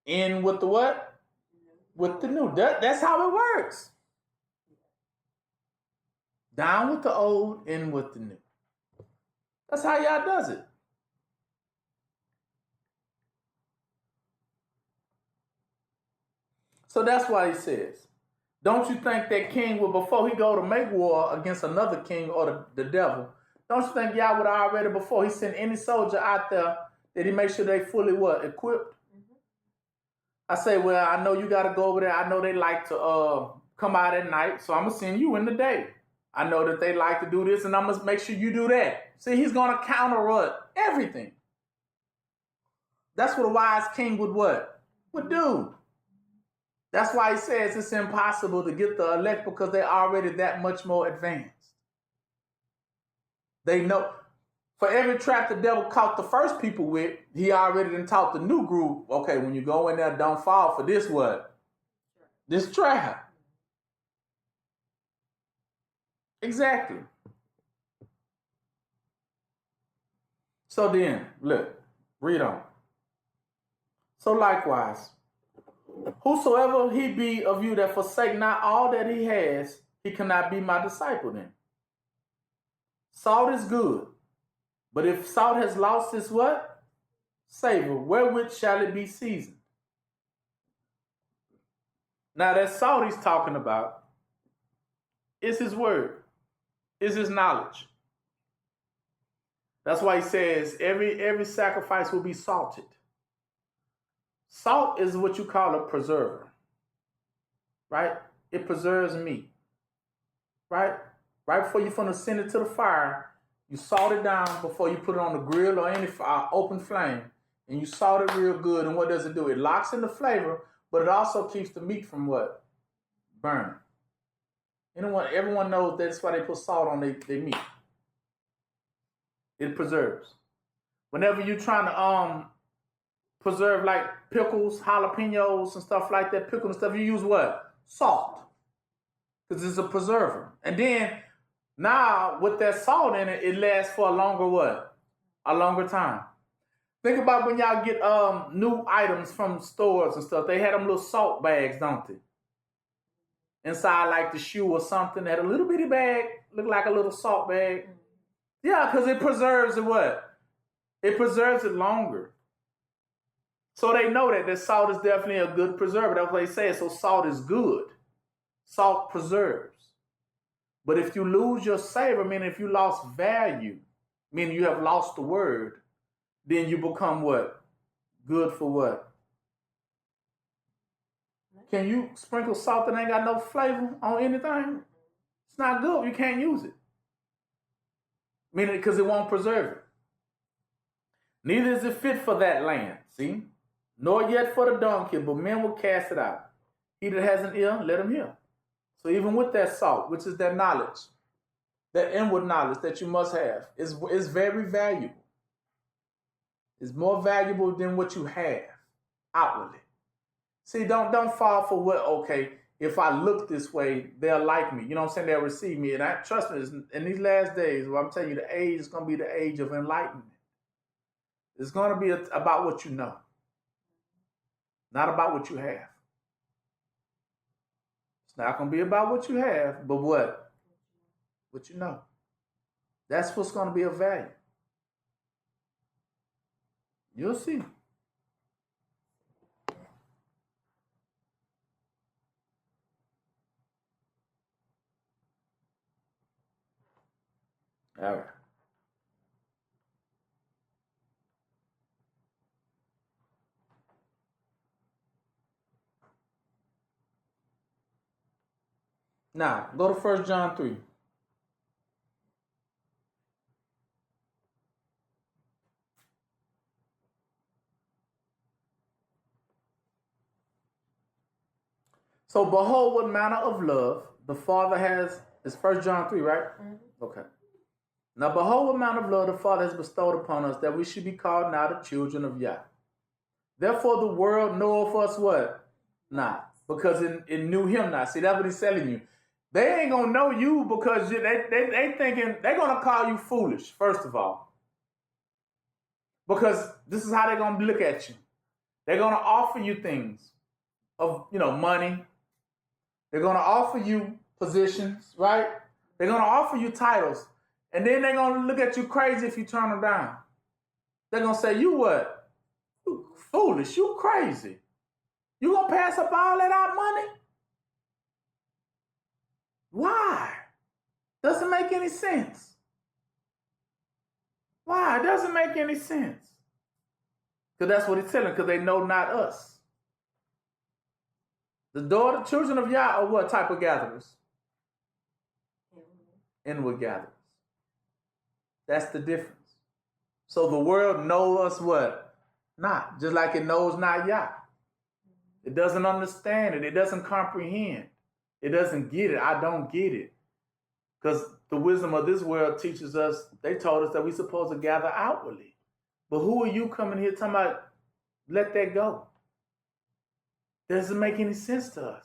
S2: In with the what? With the new. That's how it works. Down with the old, in with the new. That's how y'all does it. So that's why he says, don't you think that king would, before he go to make war against another king or the devil, don't you think y'all would already, before he sent any soldier out there, that he make sure they fully what? Equipped? Mm-hmm. I say, well, I know you got to go over there. I know they like to come out at night, so I'm going to send you in the day. I know that they like to do this, and I'm going to make sure you do that. See, he's going to counter what? Everything. That's what a wise king would what? Would do. That's why he says it's impossible to get the elect because they're already that much more advanced. They know. For every trap the devil caught the first people with, he already done taught the new group, okay, when you go in there, don't fall for this what? This trap. Exactly. So then, look, read on. So likewise, whosoever he be of you that forsake not all that he has, he cannot be my disciple then. Salt is good, but if salt has lost its what? Savor, wherewith shall it be seasoned? Now that salt he's talking about is his word, is his knowledge. That's why he says every sacrifice will be salted. Salt is what you call a preserver, right? It preserves meat, right? Right before you finna send it to the fire, You salt it down before you put it on the grill or any open flame. And you salt it real good. And what does it do? It locks in the flavor, but it also keeps the meat from what? Burning. Everyone knows that's why they put salt on their meat. It preserves. Whenever you're trying to preserve like pickles, jalapenos, and stuff like that, pickle and stuff, you use what? Salt. Because it's a preserver. And then now with that salt in it, it lasts for a longer what? A longer time. Think about when y'all get new items from stores and stuff. They had them little salt bags, don't they? Inside like the shoe or something. They had a little bitty bag, looked like a little salt bag. Yeah, because it preserves it what? It preserves it longer. So they know that salt is definitely a good preserver. That's what they say. So salt is good. Salt preserves. But if you lose your savor, meaning if you lost value, meaning you have lost the word, then you become what? Good for what? Can you sprinkle salt that ain't got no flavor on anything? It's not good. You can't use it. Meaning because it won't preserve it. Neither is it fit for that land, see? Nor yet for the donkey, but men will cast it out. He that has an ear, let him hear. So even with that salt, which is that knowledge, that inward knowledge that you must have, is very valuable. It's more valuable than what you have outwardly. See, don't fall for what, okay, if I look this way, they'll like me. You know what I'm saying? They'll receive me. And trust me, in these last days, well, I'm telling you, the age is going to be the age of enlightenment. It's going to be about what you know, not about what you have. It's not going to be about what you have, but what? What you know. That's what's going to be of value. You'll see. All right. Now, go to 1 John 3. So, behold what manner of love the Father has. It's 1 John 3, right? Mm-hmm. Okay. Now, behold what manner of love the Father has bestowed upon us, that we should be called now the children of Yah. Therefore, the world knoweth us what? Not. Because it knew him not. See, that's what he's telling you. They ain't going to know you because they thinking, they're going to call you foolish, first of all. Because this is how they're going to look at you. They're going to offer you things of, money. They're going to offer you positions, right? They're going to offer you titles. And then they're going to look at you crazy if you turn them down. They're going to say, you what? You foolish. You crazy. You going to pass up all that our money? Why? Doesn't make any sense. Why? It doesn't make any sense. Because that's what he's telling, because they know not us. The children of Yah are what type of gatherers? Inward gatherers. That's the difference. So the world knows us what? Not. Just like it knows not Yah. It doesn't understand it. It doesn't comprehend. It doesn't get it. I don't get it. Because the wisdom of this world teaches us, they told us that we're supposed to gather outwardly. But who are you coming here talking about, let that go? Doesn't make any sense to us.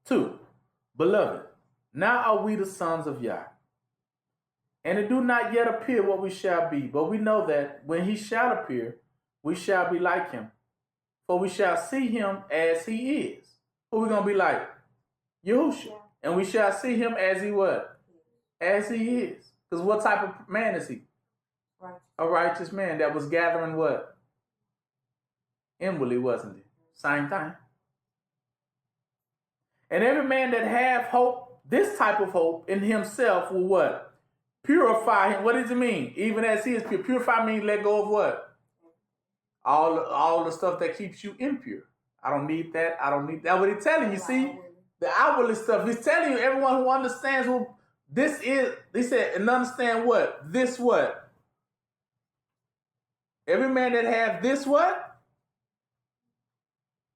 S2: 2, beloved, now are we the sons of Yah. And it do not yet appear what we shall be, but we know that when he shall appear, we shall be like him. For we shall see him as he is. Who we going to be like? Yahushua. Yeah. And we shall see him as he what? As he is. Because what type of man is he? Right. A righteous man that was gathering what? Inwardly, wasn't it? Same thing. And every man that have hope, this type of hope in himself will what? Purify him. What does it mean? Even as he is pure. Purify means let go of what? All the stuff that keeps you impure. I don't need that. I don't need that. That's what he's telling you, see? The outwardly stuff. He's telling you, everyone who understands who this is, he said, and understand what? This what? Every man that has this what?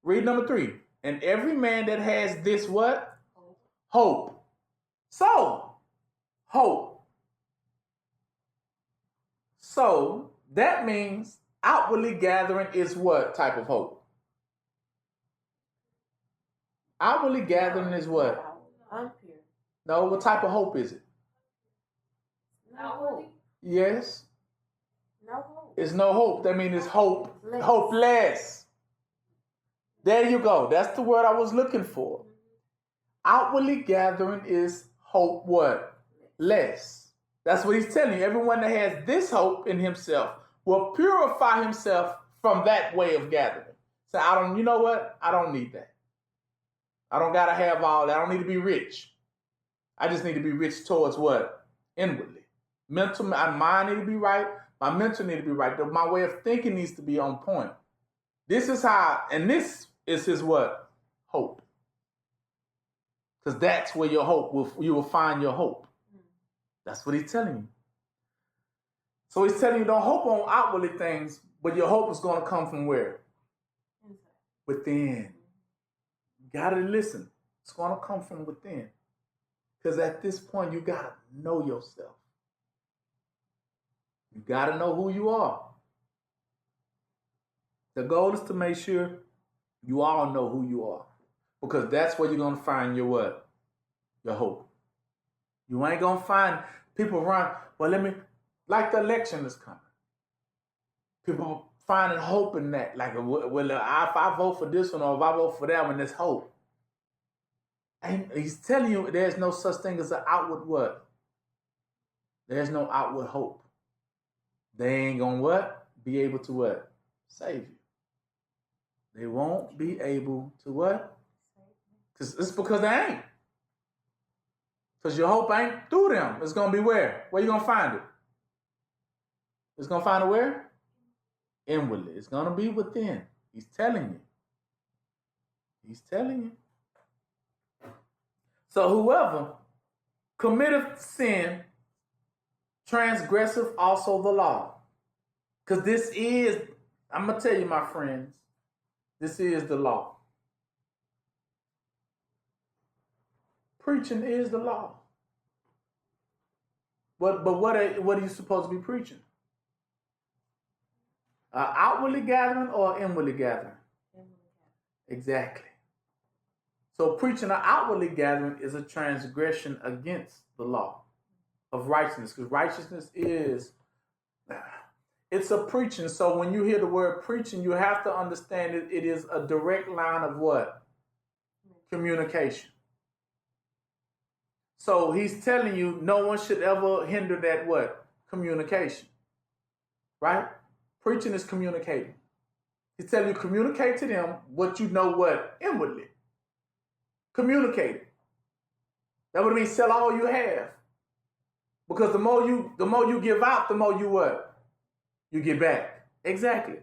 S2: Read number 3. And every man that has this what? Hope. So, hope. So, that means outwardly gathering is what type of hope? Outwardly gathering is what?
S3: Unpure.
S2: No, what type of hope is it?
S3: No hope.
S2: Yes.
S3: No hope.
S2: It's no hope. That means it's hope.
S3: Less.
S2: Hopeless. There you go. That's the word I was looking for. Outwardly gathering is hope what? Less. That's what he's telling you. Everyone that has this hope in himself will purify himself from that way of gathering. So you know what? I don't need that. I don't got to have all that. I don't need to be rich. I just need to be rich towards what? Inwardly. My mind need to be right. My mental need to be right. My way of thinking needs to be on point. This is how, and this is his what? Hope. Because that's where your hope, you will find your hope. That's what he's telling you. So he's telling you don't hope on outwardly things, but your hope is going to come from where? Within. You got to listen. It's going to come from within. Because at this point, you got to know yourself. You got to know who you are. The goal is to make sure you all know who you are. Because that's where you're going to find your what? Your hope. You ain't going to find people run, like the election is coming. People finding hope in that. Like, well, if I vote for this one or if I vote for that one, there's hope. And he's telling you there's no such thing as an outward what? There's no outward hope. They ain't going to what? Be able to what? Save you. They won't be able to what? It's because they ain't. Because your hope ain't through them. It's going to be where? Where you going to find it? It's going to find it where? Inwardly. It's going to be within. He's telling you. He's telling you. So whoever committeth sin, transgresseth also the law. Because this is, I'm going to tell you, my friends, this is the law. Preaching is the law. But what are you supposed to be preaching? Outwardly gathering or inwardly gathering? Exactly. So preaching or outwardly gathering is a transgression against the law of righteousness. Because righteousness it's a preaching. So when you hear the word preaching, you have to understand it is a direct line of what? Communication. So he's telling you no one should ever hinder that what? Communication. Right? Preaching is communicating. He's telling you communicate to them what you know what? Inwardly. Communicate it. That would mean sell all you have. Because the more you give out, the more you what? You get back. Exactly.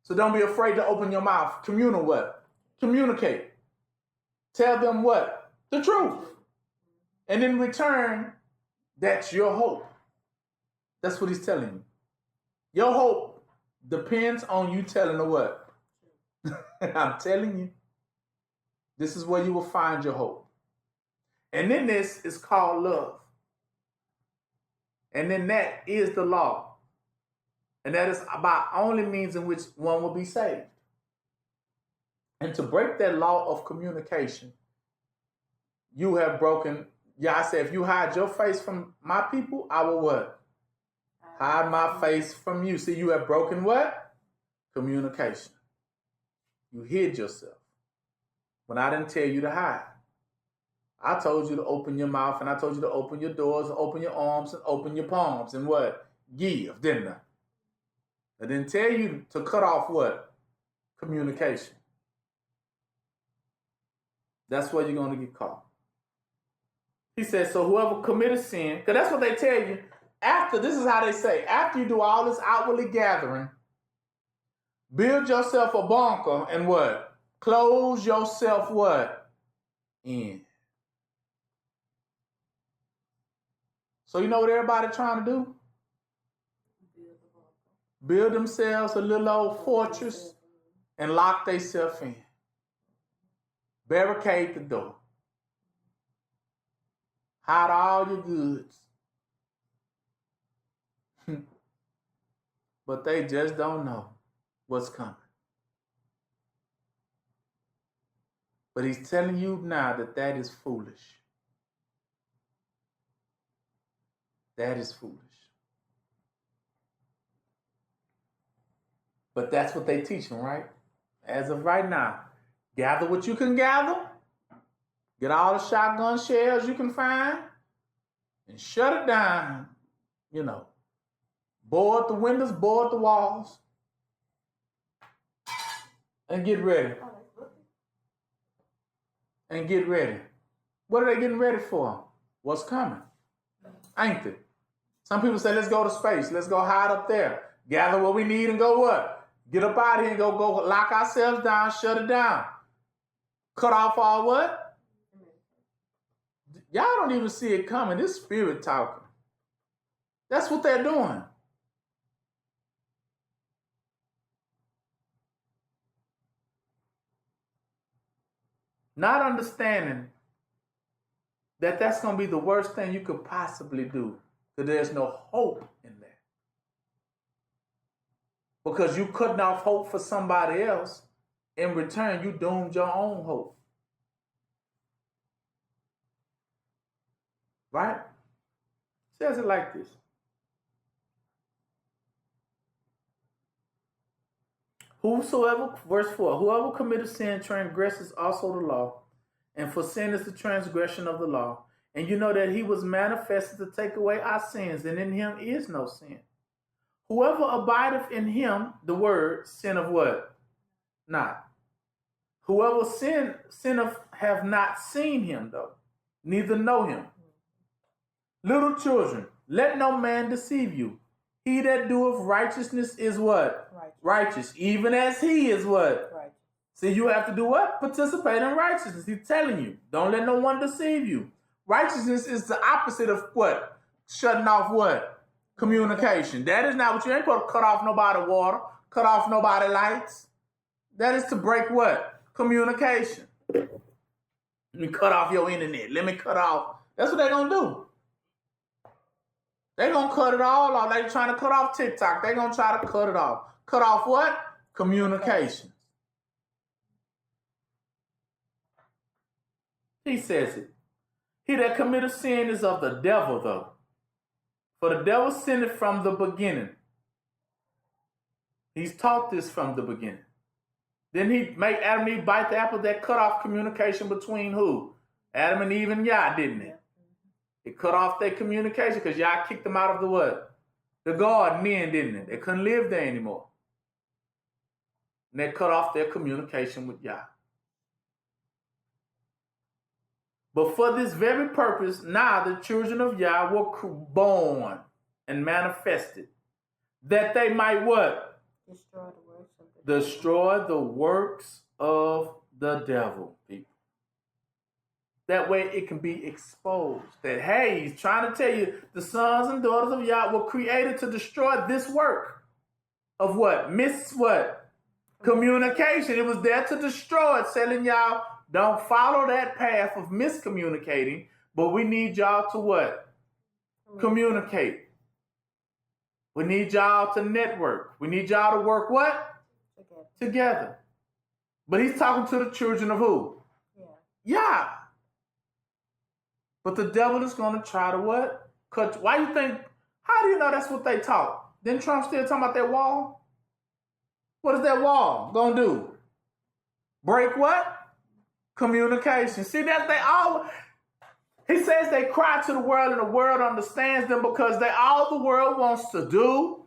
S2: So don't be afraid to open your mouth. Communal what? Communicate. Tell them what? The truth. And in return, that's your hope. That's what he's telling you. Your hope depends on you telling the what? I'm telling you. This is where you will find your hope. And then this is called love. And then that is the law. And that is about only means in which one will be saved. And to break that law of communication, you have broken. Yah said, if you hide your face from my people, I will what? Hide my face from you. See, you have broken what? Communication. You hid yourself. When I didn't tell you to hide. I told you to open your mouth, and I told you to open your doors, and open your arms, and open your palms, and what? Give, didn't I? I didn't tell you to cut off what? Communication. That's where you're going to get caught. He says, so whoever committed sin, because that's what they tell you. After, this is how they say, after you do all this outwardly gathering, build yourself a bunker and what? Close yourself what? end. So you know what everybody trying to do? Build themselves a little old fortress and lock themselves in. Barricade the door. Hide all your goods. But they just don't know what's coming. But he's telling you now that that is foolish. That is foolish. But that's what they teaching, right? As of right now, gather what you can gather. Get all the shotgun shells you can find. And shut it down. You know. Board the windows, board the walls. And get ready. And get ready. What are they getting ready for? What's coming? Ain't it? Some people say, let's go to space. Let's go hide up there. Gather what we need and go what? Get up out of here and go lock ourselves down, shut it down. Cut off all what? Y'all don't even see it coming. This spirit talking. That's what they're doing. Not understanding that that's going to be the worst thing you could possibly do. Because there's no hope in that. Because you cutting off hope for somebody else. In return, you doomed your own hope. Right? Says it like this. Whosoever, verse 4, whoever committeth sin transgresses also the law, and for sin is the transgression of the law. And you know that he was manifested to take away our sins, and in him is no sin. Whoever abideth in him, the word, sinneth what? Not. Whoever sinneth have not seen him, though, neither know him. Little children, let no man deceive you. He that doeth righteousness is what? Righteous. Even as he is what? Righteous. See, you have to do what? Participate in righteousness. He's telling you. Don't let no one deceive you. Righteousness is the opposite of what? Shutting off what? Communication. That is not what you ain't supposed to cut off nobody water, cut off nobody lights. That is to break what? Communication. Let me cut off your internet. Let me cut off. That's what they're going to do. They're going to cut it all off. They're trying to cut off TikTok. They're going to try to cut it off. Cut off what? Communication. He says it. He that committeth sin is of the devil, though. For the devil sinned from the beginning. He's taught this from the beginning. Then he made Adam and Eve bite the apple that cut off communication between who? Adam and Eve and Yah, didn't it? It cut off their communication because Yah kicked them out of the what? The garden then, didn't it? They couldn't live there anymore. And they cut off their communication with Yah. But for this very purpose, now the children of Yah were born and manifested. That they might what? Destroy the works of the devil, people. That way it can be exposed. That, hey, he's trying to tell you the sons and daughters of Yah were created to destroy this work of what? Communication. It was there to destroy it, telling y'all, don't follow that path of miscommunicating, but we need y'all to what? Communicate. We need y'all to network. We need y'all to work what? Together. But he's talking to the children of who? Yeah. But the devil is going to try to what? Cut. Why you think? How do you know that's what they taught? Then Trump still talking about that wall? What is that wall going to do? Break what? Communication. See, that they all. He says they cry to the world and the world understands them because they all the world wants to do.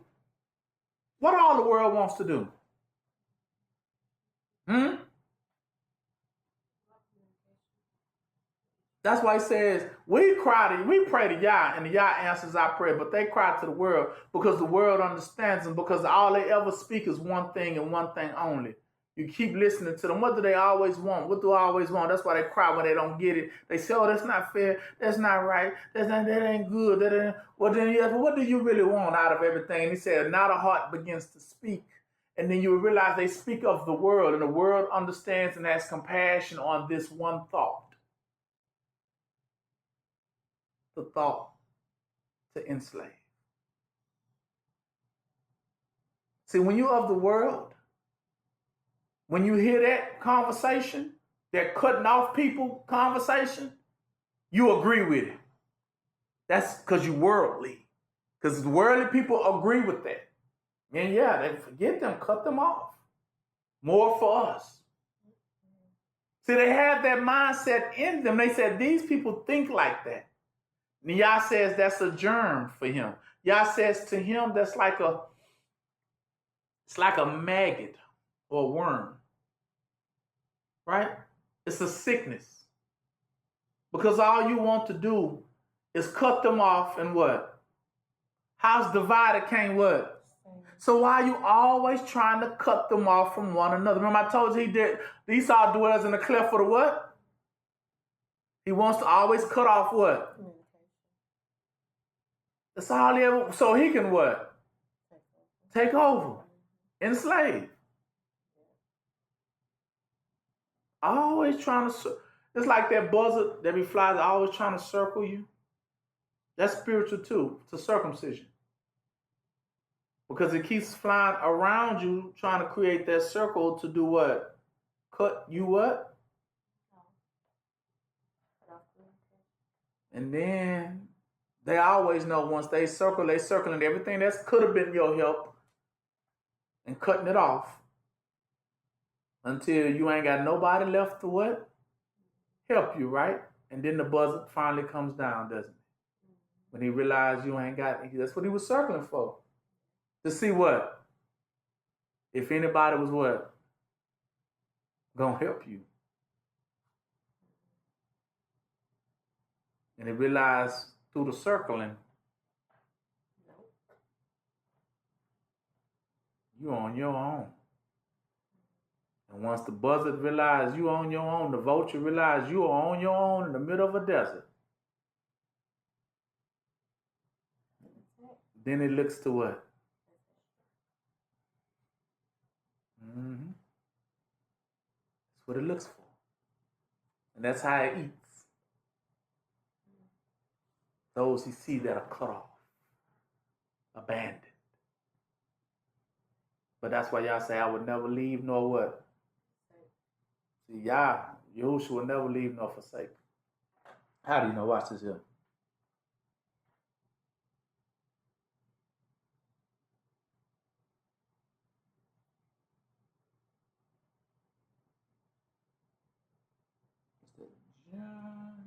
S2: What all the world wants to do? That's why he says, we pray to Yah, and the Yah answers our prayer, but they cry to the world because the world understands them, because all they ever speak is one thing and one thing only. You keep listening to them. What do they always want? What do I always want? That's why they cry when they don't get it. They say, oh, that's not fair. That's not right. That ain't good. That ain't. Well, then you ask, well, what do you really want out of everything? And he said, now the heart begins to speak. And then you realize they speak of the world, and the world understands and has compassion on this one thought. The thought to enslave. See, when you're of the world, when you hear that conversation, that cutting off people conversation, you agree with it. That's because you're worldly. Because worldly people agree with that. And yeah, they forget them, cut them off. More for us. See, they have that mindset in them. They said these people think like that. And Yah says that's a germ for him. Yah says to him that's like a maggot or a worm. Right? It's a sickness. Because all you want to do is cut them off and what? House divided can't what? So why are you always trying to cut them off from one another? Remember I told you Esau dwells in the cleft of the what? He wants to always cut off what? That's all he ever, so he can what? Take over. Enslave. Always trying to, it's like that buzzard that be flies, always trying to circle you. That's spiritual too, it's a circumcision. Because it keeps flying around you, trying to create that circle to do what? Cut you what? And then they always know once they circling everything that could have been your help and cutting it off. Until you ain't got nobody left to what? Help you, right? And then the buzzard finally comes down, doesn't it? When he realized you ain't got it. That's what he was circling for. To see what? If anybody was what? Gonna help you. And he realized through the circling, you on your own. And once the buzzard realized you on your own, the vulture realized you are on your own in the middle of a desert. Then it looks to what? Mm-hmm. That's what it looks for. And that's how it eats. Those he see that are cut off, abandoned. But that's why y'all say, I would never leave nor what? See, Yahushua will never leave nor forsake. How do you know? Watch this here. John.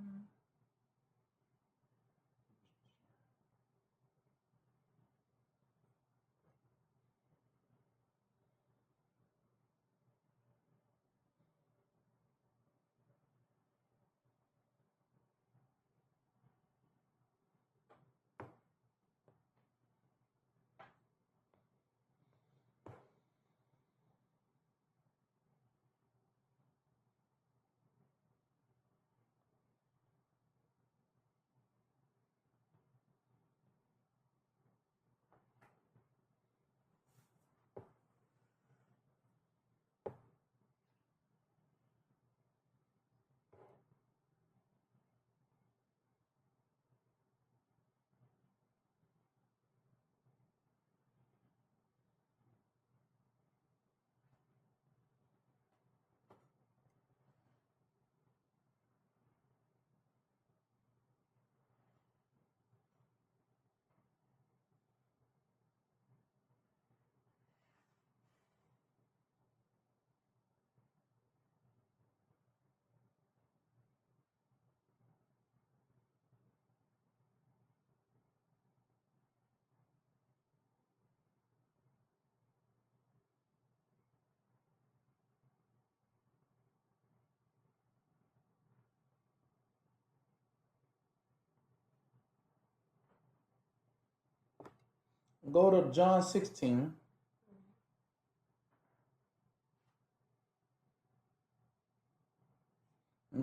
S2: Go to John 16.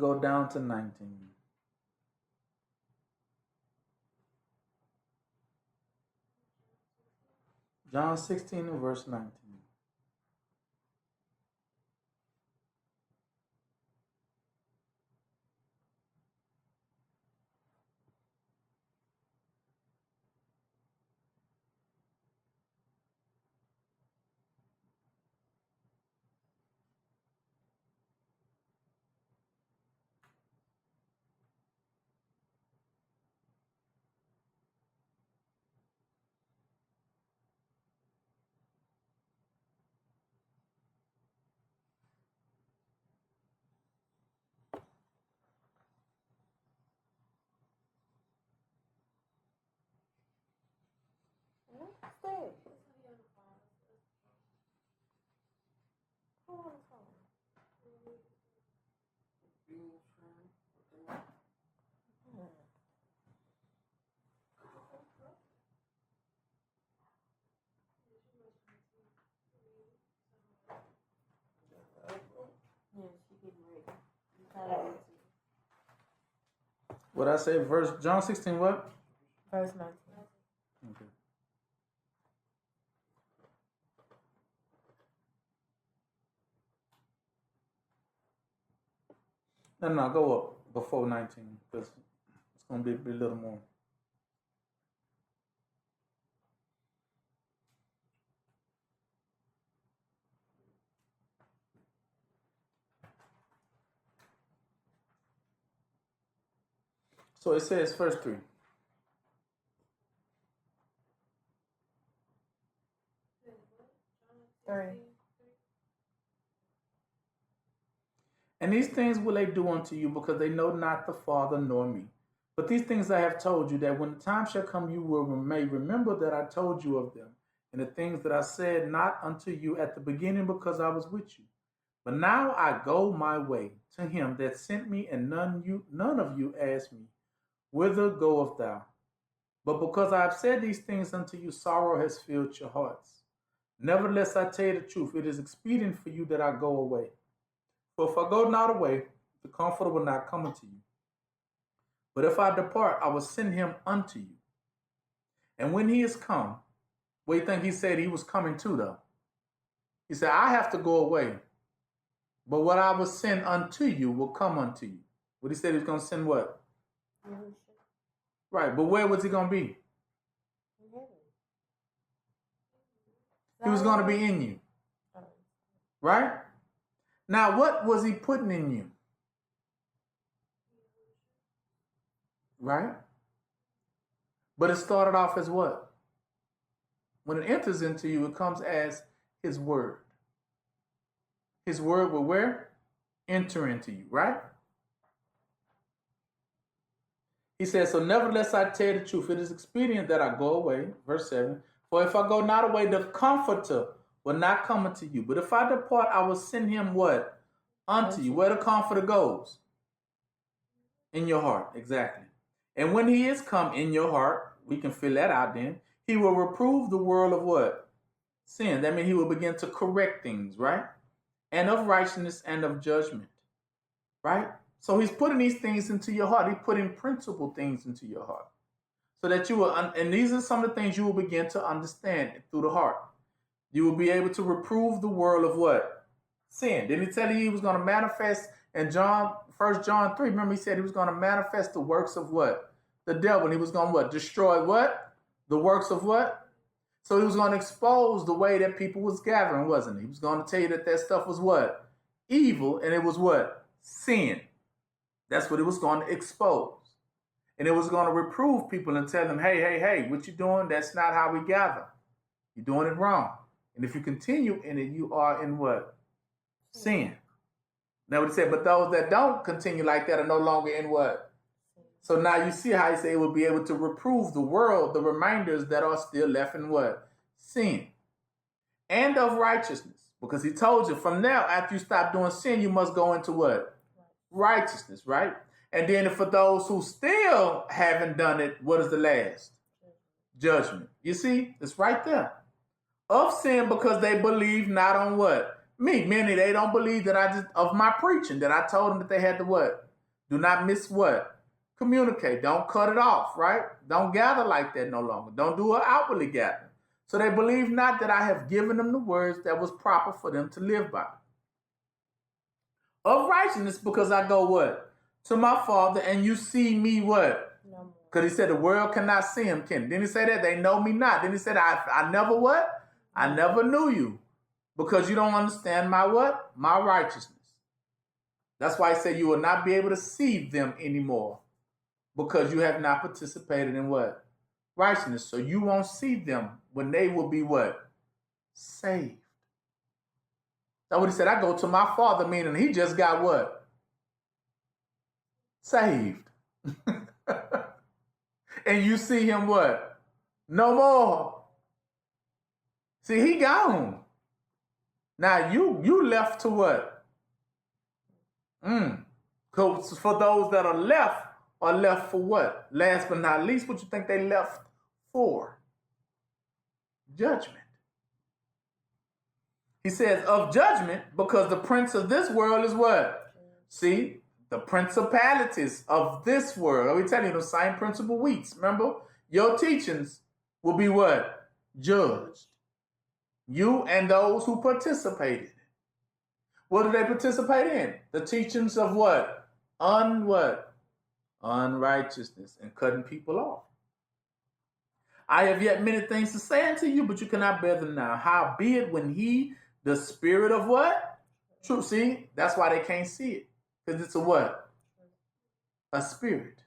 S2: go down to 19. John 16 and verse 19. What I say? Verse John 16 what?
S3: Verse 19.
S2: Okay. No, go up before 19 because it's going to be a little more. So it says, verse 3. And these things will they do unto you, because they know not the Father nor me. But these things I have told you, that when the time shall come, you may remember that I told you of them, and the things that I said not unto you at the beginning, because I was with you. But now I go my way to him that sent me, and none of you ask me, whither goest thou? But because I have said these things unto you, sorrow has filled your hearts. Nevertheless, I tell you the truth, it is expedient for you that I go away. For if I go not away, the Comforter will not come unto you. But if I depart, I will send him unto you. And when he is come, what do you think he said he was coming to, though? He said, I have to go away, but what I will send unto you will come unto you. What he said he was going to send what?
S3: Mm-hmm.
S2: Right, but where was he going to be? He was going to be in you. Right? Now, what was he putting in you? Right? But it started off as what? When it enters into you, it comes as his word. His word will where? Enter into you, right? He says, so nevertheless I tell you the truth, it is expedient that I go away, verse 7. For if I go not away, the Comforter will not come unto you. But if I depart, I will send him what? Unto you. Where the Comforter goes? In your heart, exactly. And when he is come in your heart, we can fill that out then, he will reprove the world of what? Sin. That means he will begin to correct things, right? And of righteousness and of judgment, right? So he's putting these things into your heart. He's putting principal things into your heart. So that you will, and these are some of the things you will begin to understand through the heart. You will be able to reprove the world of what? Sin. Didn't he tell you he was going to manifest in 1 John 3? Remember he said he was going to manifest the works of what? The devil. And he was going to what? Destroy what? The works of what? So he was going to expose the way that people was gathering, wasn't he? He was going to tell you that that stuff was what? Evil, and it was what? Sin. That's what it was going to expose. And it was going to reprove people and tell them, hey, what you doing? That's not how we gather. You're doing it wrong. And if you continue in it, you are in what? Sin. Now what it said, but those that don't continue like that are no longer in what? So now you see how he said it will be able to reprove the world, the reminders that are still left in what? Sin. And of righteousness. Because he told you from now, after you stop doing sin, you must go into what? Righteousness, right? And then for those who still haven't done it, what is the last? Judgment. You see, it's right there. Of sin, because they believe not on what? Me. Meaning they don't believe that of my preaching, that I told them that they had to what? Do not miss what? Communicate. Don't cut it off, right? Don't gather like that no longer. Don't do it outwardly gathering. So they believe not that I have given them the words that was proper for them to live by. Of righteousness, because I go what? To my Father, and you see me what?
S3: No.
S2: Because he said the world cannot see him, can. Then he said that they know me not. Then he said, I never what? I never knew you. Because you don't understand my what? My righteousness. That's why he said you will not be able to see them anymore. Because you have not participated in what? Righteousness. So you won't see them when they will be what? Saved. That's what he said. I go to my Father, meaning he just got what? Saved. And you see him what? No more. See, he gone. Now you left to what? Because for those that are left for what? Last but not least, what you think they left for? Judgment. He says of judgment, because the prince of this world is what? See, the principalities of this world. We tell you the same principle weeks. Remember, your teachings will be what? Judged. You and those who participated. What do they participate in? The teachings of what? Unrighteousness and cutting people off. I have yet many things to say unto you, but you cannot bear them now. Howbeit when he, the spirit of what? Truth. See, that's why they can't see it. Because it's a what? A spirit.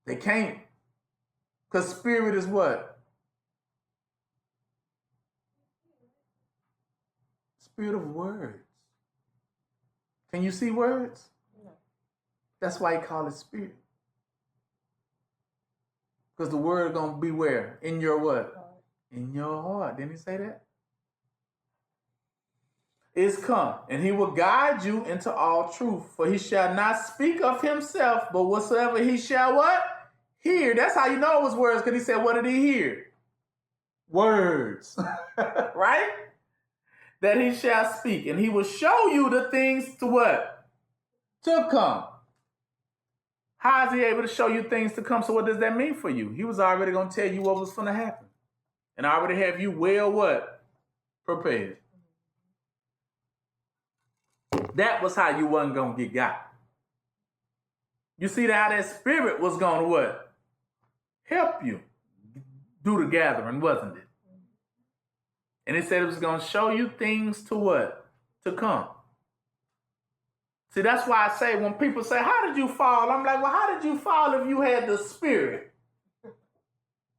S2: They can't. Because spirit is what? Spirit of words. Can you see words?
S3: No.
S2: That's why he called it spirit. Because the word going to be where? In your what?
S3: Heart.
S2: In your heart. Didn't he say that? Is come, and he will guide you into all truth. For he shall not speak of himself, but whatsoever he shall what? Hear. That's how you know it was words, because he said, what did he hear? Words. Right? That he shall speak, and he will show you the things to what? To come. How is he able to show you things to come? So what does that mean for you? He was already going to tell you what was going to happen. And already have you well what? Prepared. That was how you wasn't going to get got. You see how that spirit was going to what? Help you do the gathering, wasn't it? And it said it was going to show you things to what? To come. See, that's why I say when people say, how did you fall? I'm like, well, how did you fall if you had the spirit?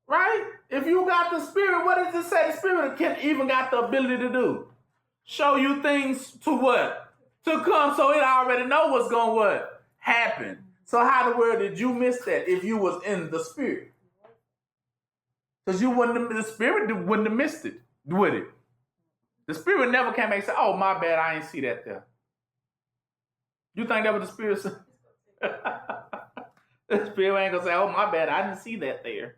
S2: Right? If you got the spirit, what does it say the spirit can even got the ability to do? Show you things to what? To come, so it already know what's going to what? Happen. So how the world did you miss that if you was in the spirit? Because you wouldn't, the spirit wouldn't have missed it, would it? The spirit never came back and said, oh, my bad, I ain't see that there. You think that was the spirit? The spirit ain't gonna say, oh, my bad, I didn't see that there.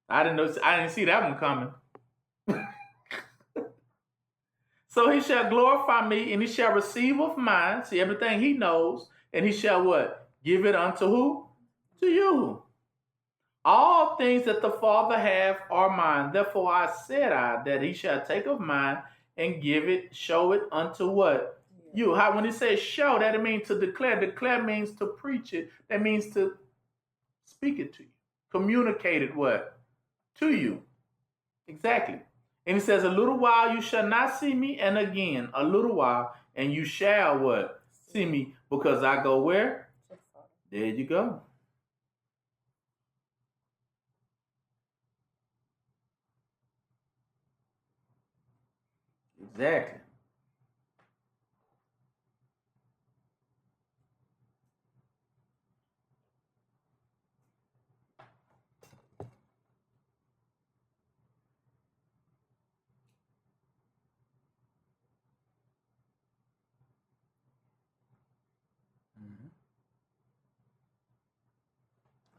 S2: I didn't see that one coming. So he shall glorify me, and he shall receive of mine, see everything he knows, and he shall what? Give it unto who? To you. All things that the Father hath are mine. Therefore I said that he shall take of mine and give it, show it unto what? You. How when he says show, that it means to declare. Declare means to preach it. That means to speak it to you. Communicate it what? To you. Exactly. And he says, a little while you shall not see me, and again, a little while, and you shall what? See me, because I go where? There you go. Exactly.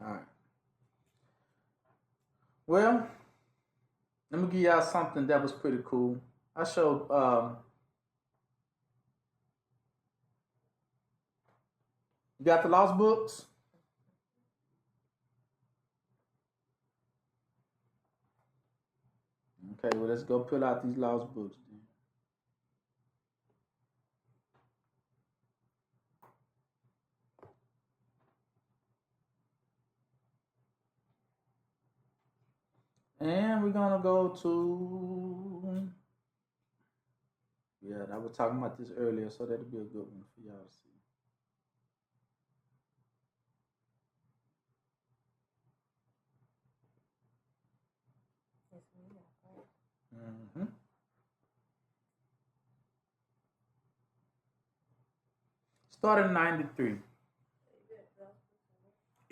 S2: All right. Well, let me give y'all something that was pretty cool. I showed You got the lost books? Okay, well, let's go pull out these lost books then. And we're going to go to... Yeah, I was talking about this earlier, so that'll be a good one for y'all to see. Mm-hmm. Started in 93.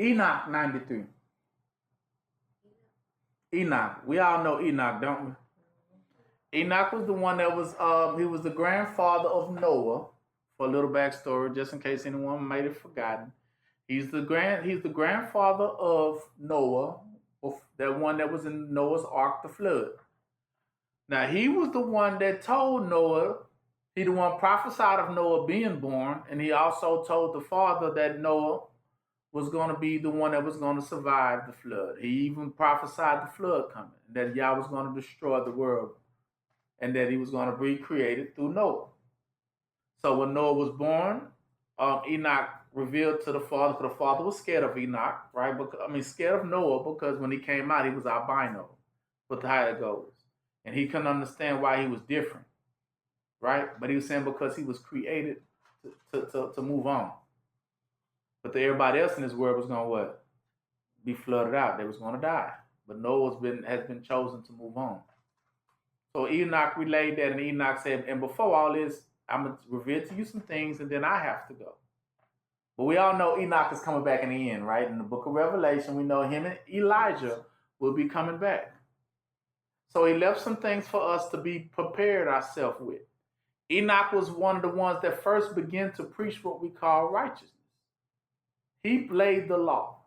S2: Enoch, 93. Enoch. We all know Enoch, don't we? Enoch was the one that was, he was the grandfather of Noah. For a little backstory, just in case anyone might have forgotten. He's the grandfather of Noah, that one that was in Noah's Ark, the flood. Now, he was the one that told Noah, he the one prophesied of Noah being born, and he also told the father that Noah was going to be the one that was going to survive the flood. He even prophesied the flood coming, that Yah was going to destroy the world, and that he was going to be created through Noah. So when Noah was born, Enoch revealed to the father, because the father was scared of Enoch, right? Scared of Noah, because when he came out, he was albino, with the how it goes. And he couldn't understand why he was different, right? But he was saying because he was created to move on. But everybody else in this world was going to what? Be flooded out. They was going to die. But Noah has been chosen to move on. So Enoch relayed that, and Enoch said, and before all this, I'm going to reveal to you some things, and then I have to go. But we all know Enoch is coming back in the end, right? In the book of Revelation, we know him and Elijah will be coming back. So he left some things for us to be prepared ourselves with. Enoch was one of the ones that first began to preach what we call righteousness. He laid the law.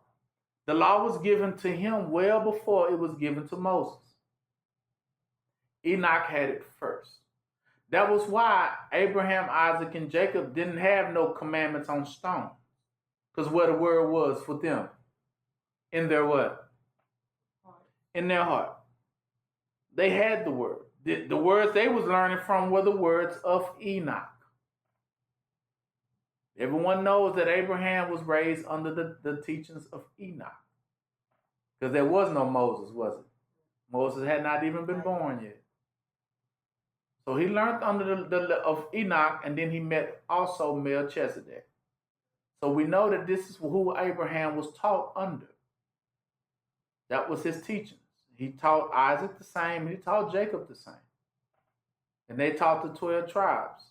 S2: The law was given to him well before it was given to Moses. Enoch had it first. That was why Abraham, Isaac, and Jacob didn't have no commandments on stone. Because where the word was for them. In their what? In their heart. They had the word. The words they was learning from were the words of Enoch. Everyone knows that Abraham was raised under the teachings of Enoch. Because there was no Moses, was it? Moses had not even been born yet. So he learned under the of Enoch, and then he met also Melchizedek. So we know that this is who Abraham was taught under. That was his teachings. He taught Isaac the same, and he taught Jacob the same. And they taught the 12 tribes.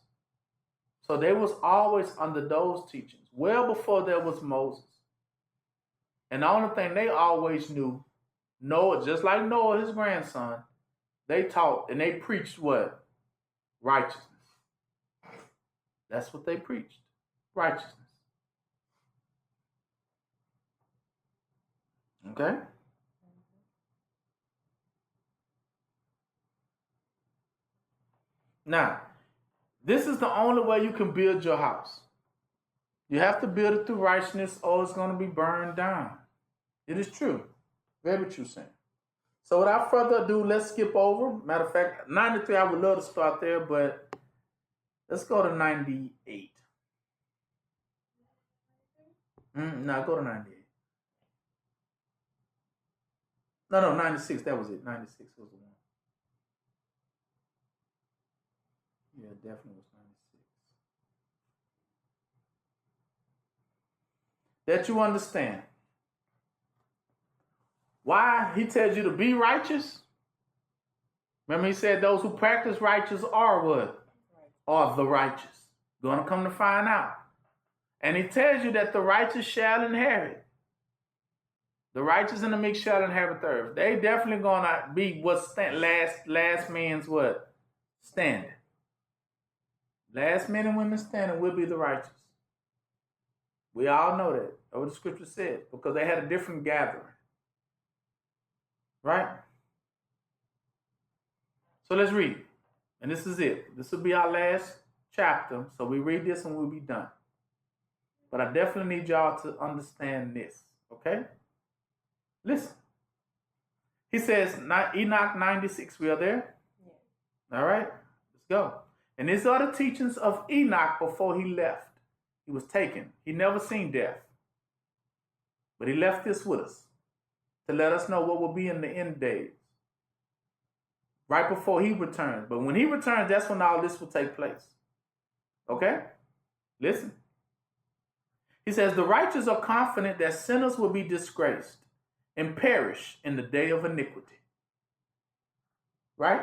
S2: So they was always under those teachings, well before there was Moses. And the only thing they always knew, Noah, just like Noah, his grandson, they taught and they preached what? Righteousness. That's what they preached. Righteousness. Okay? Now, this is the only way you can build your house. You have to build it through righteousness or it's going to be burned down. It is true. Very true, Sam. So without further ado, let's skip over. Matter of fact, 93, I would love to start there, but let's go to 98. No, go to 98. No, 96. That was it. 96 was the one. Yeah, definitely was 96. That you understand. Why he tells you to be righteous? Remember he said those who practice righteous are what? Are the righteous. Gonna come to find out. And he tells you that the righteous shall inherit. The righteous and the meek shall inherit the earth. They definitely gonna be what's last man's what? Standing. Last men and women standing will be the righteous. We all know that. That's what the scripture said. Because they had a different gathering. Right? So let's read. And this is it. This will be our last chapter. So we read this and we'll be done. But I definitely need y'all to understand this, okay? Listen. He says, Enoch 96, we are there? Yeah. All right, let's go. And these are the teachings of Enoch before he left. He was taken. He never seen death. But he left this with us to let us know what will be in the end days. Right before he returns. But when he returns, that's when all this will take place. Okay? Listen. He says, the righteous are confident that sinners will be disgraced and perish in the day of iniquity. Right?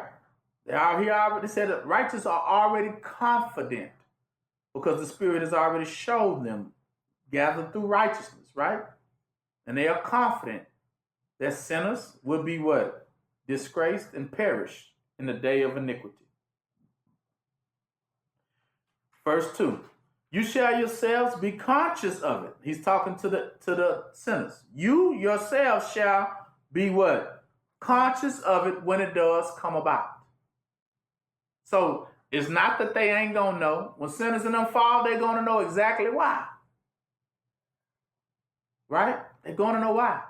S2: He already said that righteous are already confident because the Spirit has already showed them, gathered through righteousness, right? And they are confident that sinners will be what? Disgraced and perish in the day of iniquity. Verse 2. You shall yourselves be conscious of it. He's talking to the sinners. You yourselves shall be what? Conscious of it when it does come about. So it's not that they ain't gonna know. When sinners in them fall, they're gonna know exactly why. Right? They're gonna know why.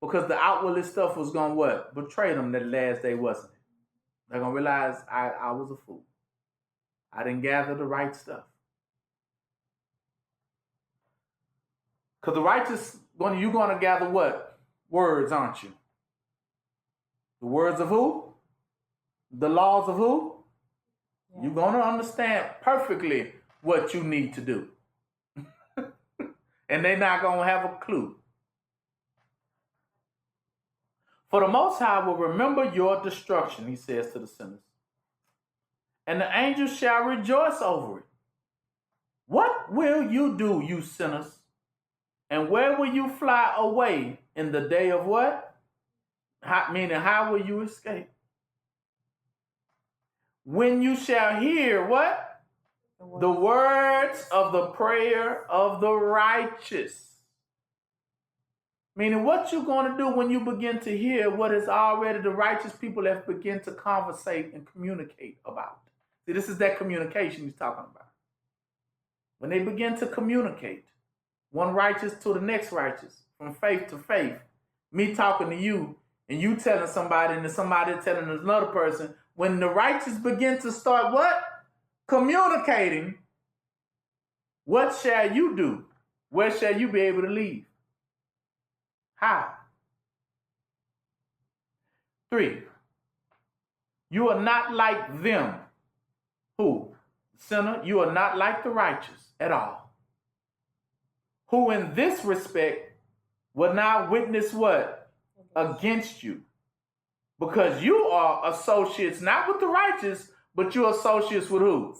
S2: Because the outwardly stuff was gonna what? Betray them that last day, wasn't it? They're gonna realize I was a fool. I didn't gather the right stuff. Because the righteous, you're going to gather what? Words, aren't you? The words of who? The laws of who? Yeah. You're going to understand perfectly what you need to do. And they're not going to have a clue. For the Most High will remember your destruction, he says to the sinners. And the angels shall rejoice over it. What will you do, you sinners? And where will you fly away in the day of what? Meaning, how will you escape? When you shall hear what? The words of the prayer of the righteous. Meaning, what you're going to do when you begin to hear what is already the righteous people have begun to conversate and communicate about. See, this is that communication he's talking about. When they begin to communicate, one righteous to the next righteous, from faith to faith. Me talking to you, and you telling somebody, and then somebody telling another person. When the righteous begin to start what? Communicating, what shall you do? Where shall you be able to leave? How? 3. You are not like them. Who? Sinner, you are not like the righteous at all. Who in this respect will not witness what? Against you. Because you are associates, not with the righteous, but you're associates with who?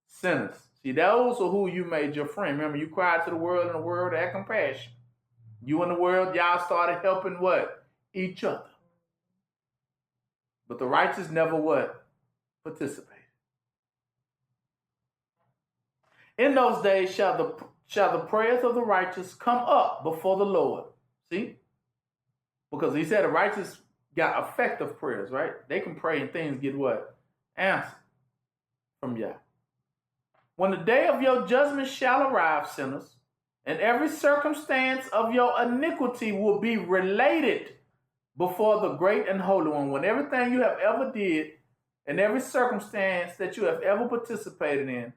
S2: Sinners. See, those are who you made your friend. Remember, you cried to the world and the world had compassion. You and the world, y'all started helping what? Each other. But the righteous never what? Participated. In those days shall the prayers of the righteous come up before the Lord. See? Because he said the righteous got effective prayers, right? They can pray and things get what? Answered from Yah. When the day of your judgment shall arrive, sinners, and every circumstance of your iniquity will be related before the great and holy one. When everything you have ever did and every circumstance that you have ever participated in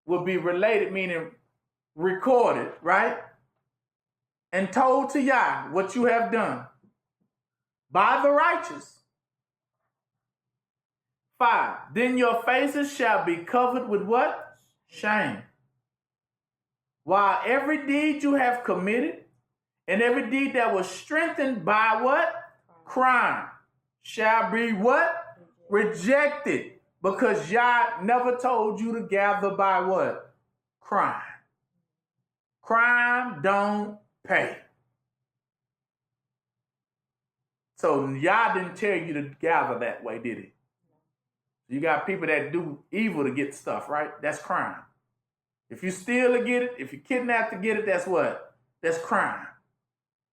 S2: will be related, meaning recorded, right? And told to Yah what you have done by the righteous. 5. Then your faces shall be covered with what? Shame. While every deed you have committed and every deed that was strengthened by what? Crime shall be what? Rejected. Because Yah never told you to gather by what? Crime. Crime don't pay. So Yah didn't tell you to gather that way, did he? You got people that do evil to get stuff, right? That's crime. If you steal to get it, if you kidnap to get it, that's what? That's crime.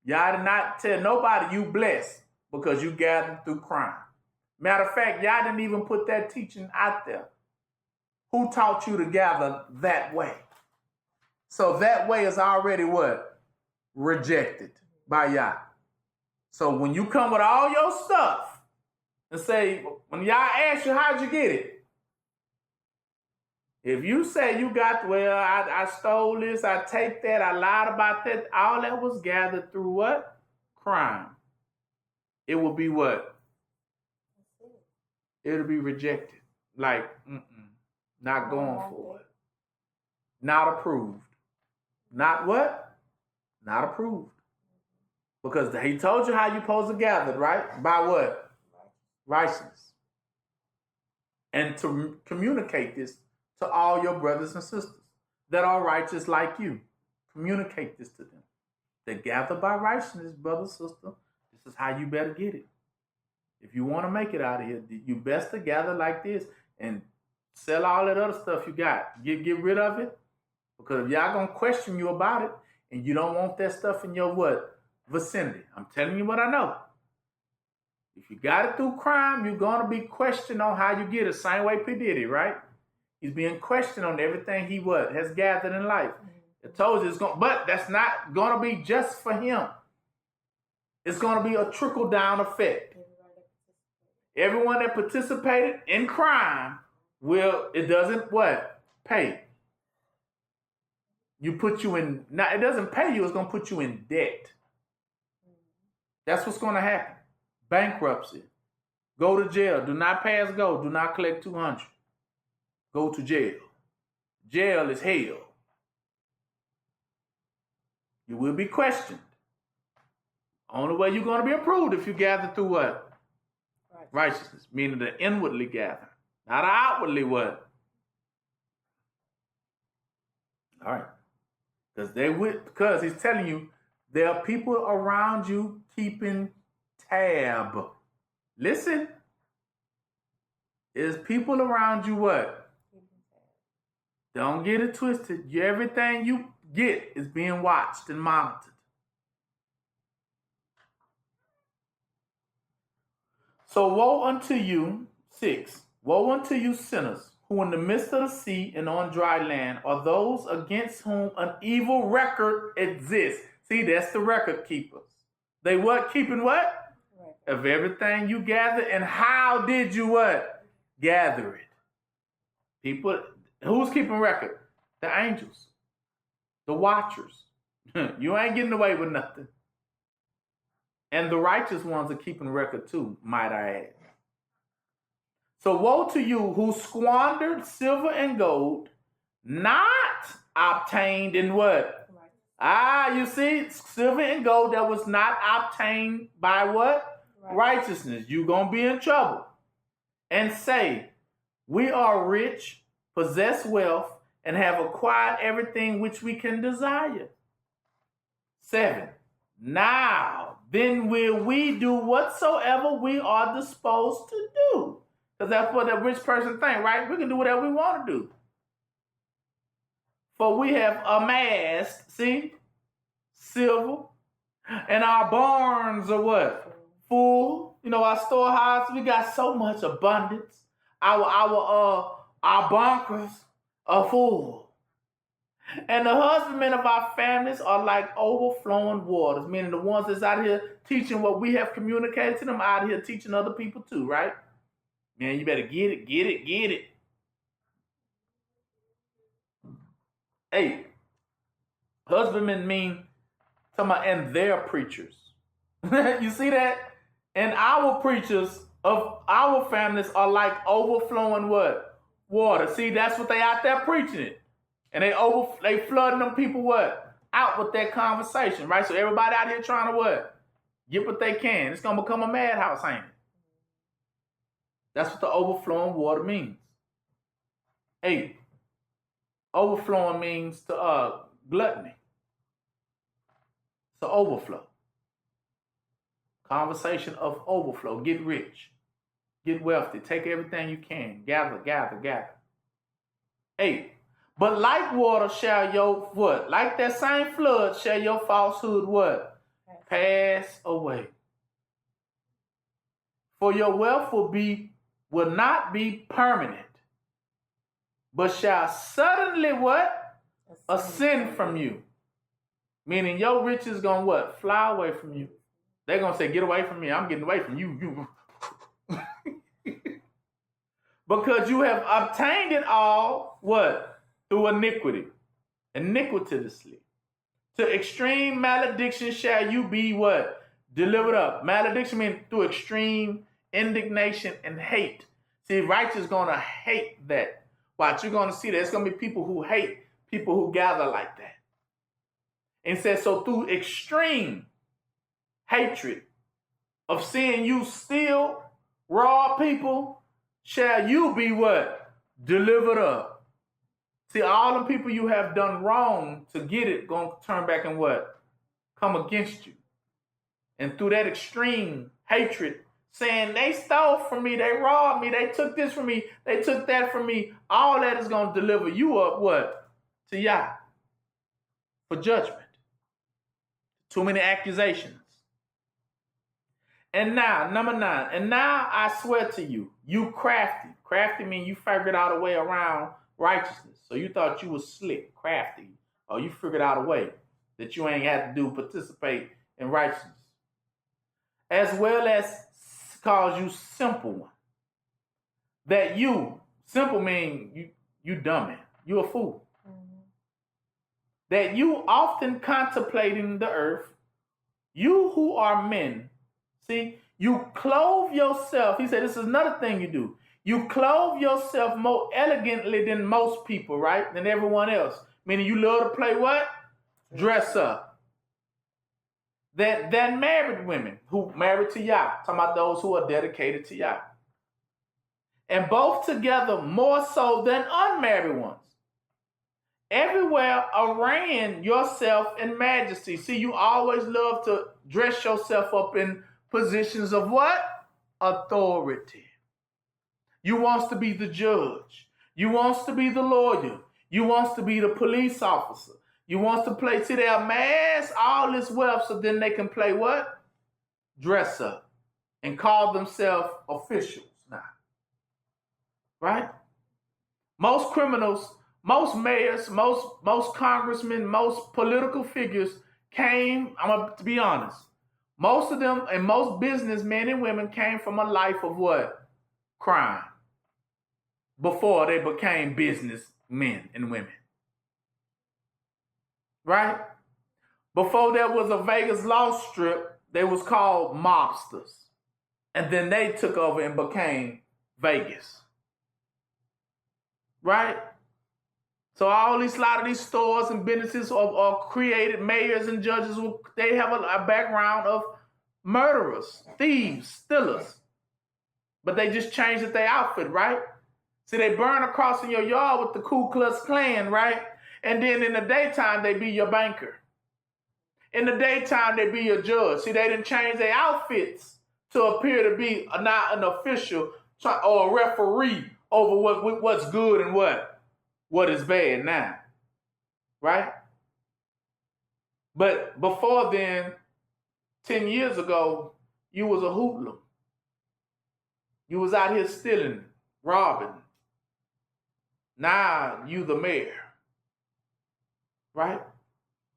S2: Yah did not tell nobody you blessed because you gathered through crime. Matter of fact, Yah didn't even put that teaching out there. Who taught you to gather that way? So that way is already what? Rejected by Yah. So when you come with all your stuff and say, when Yah asks you, how'd you get it? If you say you got, well, I stole this, I taped that, I lied about that, all that was gathered through what? Crime. It will be what? It'll be rejected. Like, not going for it. Not approved. Not what? Not approved. Because he told you how you're supposed to gather, right? By what? Righteousness. And to communicate this to all your brothers and sisters that are righteous like you. Communicate this to them. They gather by righteousness, brother, sister. This is how you better get it. If you want to make it out of here, you best to gather like this and sell all that other stuff you got. Get rid of it. Because if y'all going to question you about it and you don't want that stuff in your what? Vicinity. I'm telling you what I know. If you got it through crime, you're going to be questioned on how you get it. Same way P. Diddy, right? He's being questioned on everything he what? Has gathered in life. I told you it's going, but that's not going to be just for him. It's going to be a trickle-down effect. Everyone that participated in crime it doesn't what? Pay. It doesn't pay you, it's going to put you in debt. That's what's going to happen. Bankruptcy. Go to jail. Do not pass go. Do not collect 200. Go to jail. Jail is hell. You will be questioned. Only way you're going to be approved if you gather through what? Righteousness. Meaning the inwardly gather. Not outwardly what? All right. Because he's telling you there are people around you keeping tab. Listen. There's people around you what? Don't get it twisted. Everything you get is being watched and monitored. So woe unto you, 6. Woe unto you sinners, who in the midst of the sea and on dry land are those against whom an evil record exists. See, that's the record keepers. They what? Keeping what? Right. Of everything you gather. And how did you what? Gather it. People, who's keeping record? The angels. The watchers. You ain't getting away with nothing. And the righteous ones are keeping record too, might I add. So woe to you who squandered silver and gold, not obtained in what? You see, silver and gold that was not obtained by what? Righteousness. You're going to be in trouble. And say, we are rich, possess wealth, and have acquired everything which we can desire. 7. Now, then will we do whatsoever we are disposed to do. Because that's what the rich person think, right? We can do whatever we want to do. For we have amassed, see, silver, and our barns are what? Full. You know, our storehouses, we got so much abundance. Our bunkers are full. And the husbandmen of our families are like overflowing waters, meaning the ones that's out here teaching what we have communicated to them, out here teaching other people too, right? Man, you better get it, get it, get it. 8. Husbandmen mean, talking about, and their preachers. You see that? And our preachers of our families are like overflowing what? Water. See, that's what they out there preaching it. And they flooding them people what? Out with that conversation, right? So everybody out here trying to what? Get what they can. It's going to become a madhouse, ain't it? That's what the overflowing water means. 8. Overflowing means to gluttony. It's an overflow. Conversation of overflow. Get rich. Get wealthy. Take everything you can. Gather, gather, gather. 8. But like water shall your what? Like that same flood shall your falsehood what? Pass away. For your wealth will not be permanent, but shall suddenly what? ascend from you. Meaning your riches gonna what? Fly away from you. They're gonna say, get away from me. I'm getting away from you. Because you have obtained it all, what? Through iniquity. Iniquitously. To extreme malediction shall you be what? Delivered up. Malediction means through extreme indignation and hate. See, righteous gonna hate that. Watch, you're gonna see that. It's gonna be people who hate people who gather like that. And it says, so through extreme hatred of seeing you steal, rob people, shall you be what? Delivered up. See, all the people you have done wrong to get it going to turn back and what? Come against you. And through that extreme hatred, saying they stole from me, they robbed me, they took this from me, they took that from me, all that is going to deliver you up what? To Yah. For judgment. Too many accusations. And now, number 9, and now I swear to you, you crafty. Crafty means you figured out a way around righteousness. So you thought you was slick, crafty, or you figured out a way that you ain't had to participate in righteousness. As well as calls you simple one. That you, simple mean you dummy, you a fool. That you often contemplating the earth, you who are men, see, you clothe yourself. He said, this is another thing you do. You clothe yourself more elegantly than most people, right? Than everyone else. Meaning you love to play what? Dress up. That married women who married to Yah. Talking about those who are dedicated to Yah. And both together more so than unmarried ones. Everywhere arraying yourself in majesty. See, you always love to dress yourself up in positions of what? Authority. You wants to be the judge. You wants to be the lawyer. You wants to be the police officer. You wants to play, see, they amass all this wealth so then they can play what? Dress up and call themselves officials now. Right? Most criminals, most mayors, most congressmen, most political figures came, I'm going to be honest, most of them and most businessmen and women came from a life of what? Crime. Before they became businessmen and women. Right? Before there was a Vegas law strip, they was called mobsters. And then they took over and became Vegas. Right? So a lot of these stores and businesses are created, mayors and judges, they have a background of murderers, thieves, stealers. But they just changed their outfit, right? See, they burn a cross in your yard with the Ku Klux Klan, right? And then in the daytime, they be your banker. In the daytime, they be your judge. See, they didn't change their outfits to appear to be not an official or a referee over what's good and what is bad now, right? But before then, 10 years ago, you was a hoodlum. You was out here stealing, robbing. Now you the mayor, right?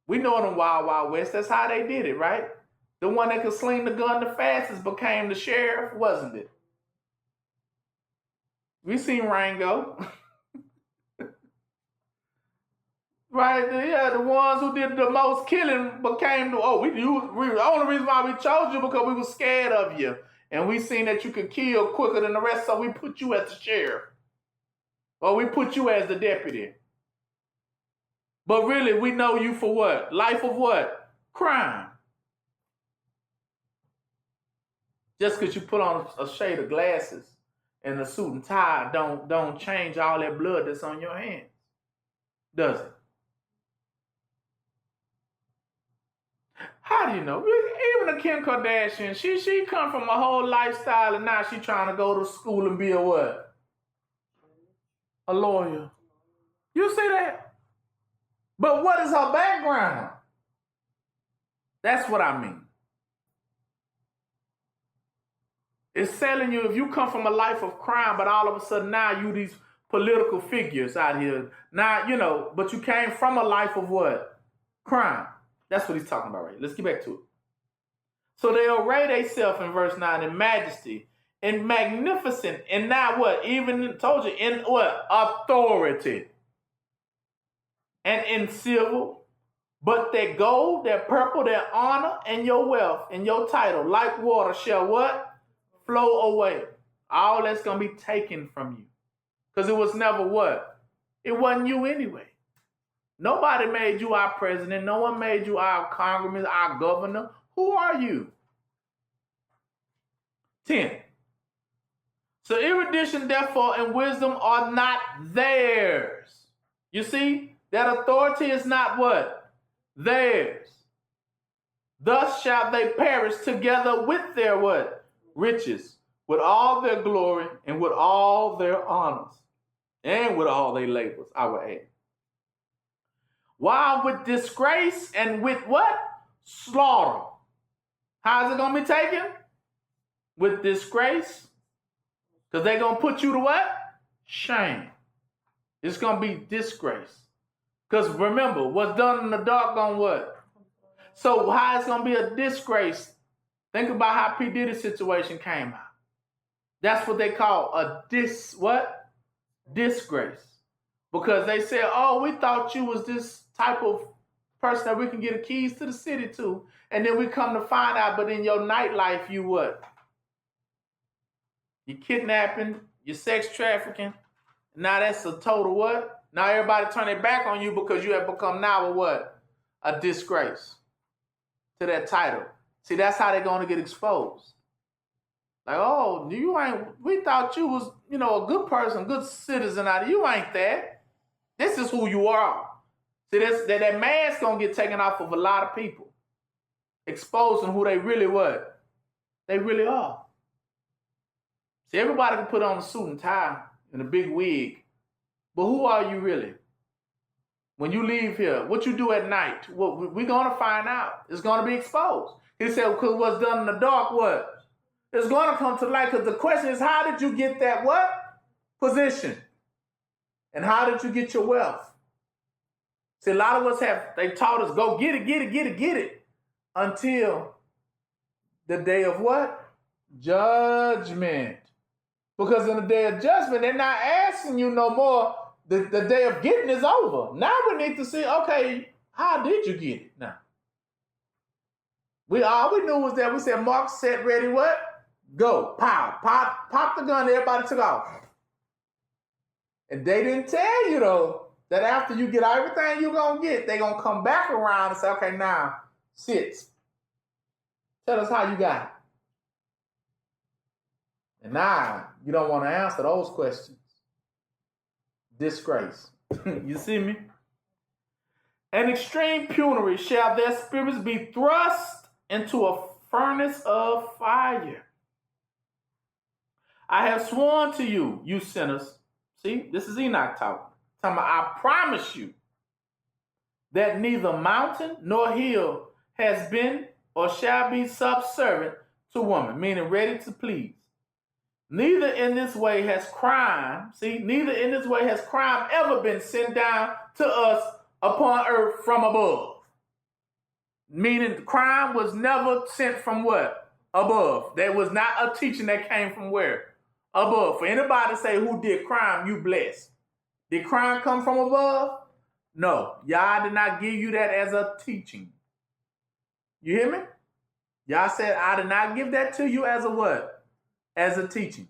S2: We know them Wild Wild West. That's how they did it, right? The one that could sling the gun the fastest became the sheriff, wasn't it? We seen Rango. Right? Yeah, the ones who did the most killing became the only reason why we chose you because we were scared of you. And we seen that you could kill quicker than the rest, so we put you as the sheriff. Or we put you as the deputy. But really, we know you for what? Life of what? Crime. Just because you put on a shade of glasses and a suit and tie don't change all that blood that's on your hands. Does it? How do you know? Even a Kim Kardashian, she come from a whole lifestyle and now she trying to go to school and be a what? A lawyer. You see that? But what is her background? That's what I mean. It's telling you if you come from a life of crime, but all of a sudden now you these political figures out here. Now, you know, but you came from a life of what? Crime. That's what he's talking about, right? Let's get back to it. So they array themselves in verse 9 in majesty, in magnificent, and now what? Even told you, in what? Authority. And in silver, but their gold, their purple, their honor, and your wealth, and your title, like water, shall what? Flow away. All that's going to be taken from you. Because it was never what? It wasn't you anyway. Nobody made you our president. No one made you our congressman, our governor. Who are you? 10. So erudition, therefore, and wisdom are not theirs. You see, that authority is not what? Theirs. Thus shall they perish together with their what? Riches, with all their glory, and with all their honors, and with all their labors, I will add. While with disgrace and with what? Slaughter. How is it going to be taken? With disgrace. Because they're going to put you to what? Shame. It's going to be disgrace. Because remember, what's done in the dark going what? So how it's going to be a disgrace? Think about how P. Diddy's situation came out. That's what they call a disgrace. Because they said, oh, we thought you was this type of person that we can get the keys to the city to. And then we come to find out, but in your nightlife, you what? You kidnapping, you sex trafficking. Now that's a total what? Now everybody turn their back on you because you have become now a what? A disgrace to that title. See, that's how they're going to get exposed. Like, oh, we thought you was, a good person, good citizen out of you. Ain't that. This is who you are. See, that mask going to get taken off of a lot of people. Exposing who they really what? They really are. See, everybody can put on a suit and tie and a big wig. But who are you really? When you leave here, what you do at night, we're going to find out. It's going to be exposed. He said, because what's done in the dark, what? It's going to come to light, because the question is, how did you get that what? Position. And how did you get your wealth? See, a lot of us they taught us, go get it, until the day of what? Judgment. Because in the day of judgment, they're not asking you no more. The day of getting is over. Now we need to see, okay, how did you get it now? All we knew was that we said, mark, set, ready, what? Go. Pow. Pop the gun, everybody took off. And they didn't tell you, though, that after you get everything you're going to get, they're going to come back around and say, okay, now, sit. Tell us how you got it. And now, you don't want to answer those questions. Disgrace. You see me? An extreme penury shall their spirits be thrust into a furnace of fire. I have sworn to you, you sinners. See, this is Enoch talking. I promise you that neither mountain nor hill has been or shall be subservient to woman, meaning ready to please. Neither in this way has crime ever been sent down to us upon earth from above. Meaning crime was never sent from what? Above. There was not a teaching that came from where? Above. For anybody to say who did crime, you blessed. Did crime come from above? No. Y'all did not give you that as a teaching. You hear me? Y'all said, I did not give that to you as a what? As a teaching.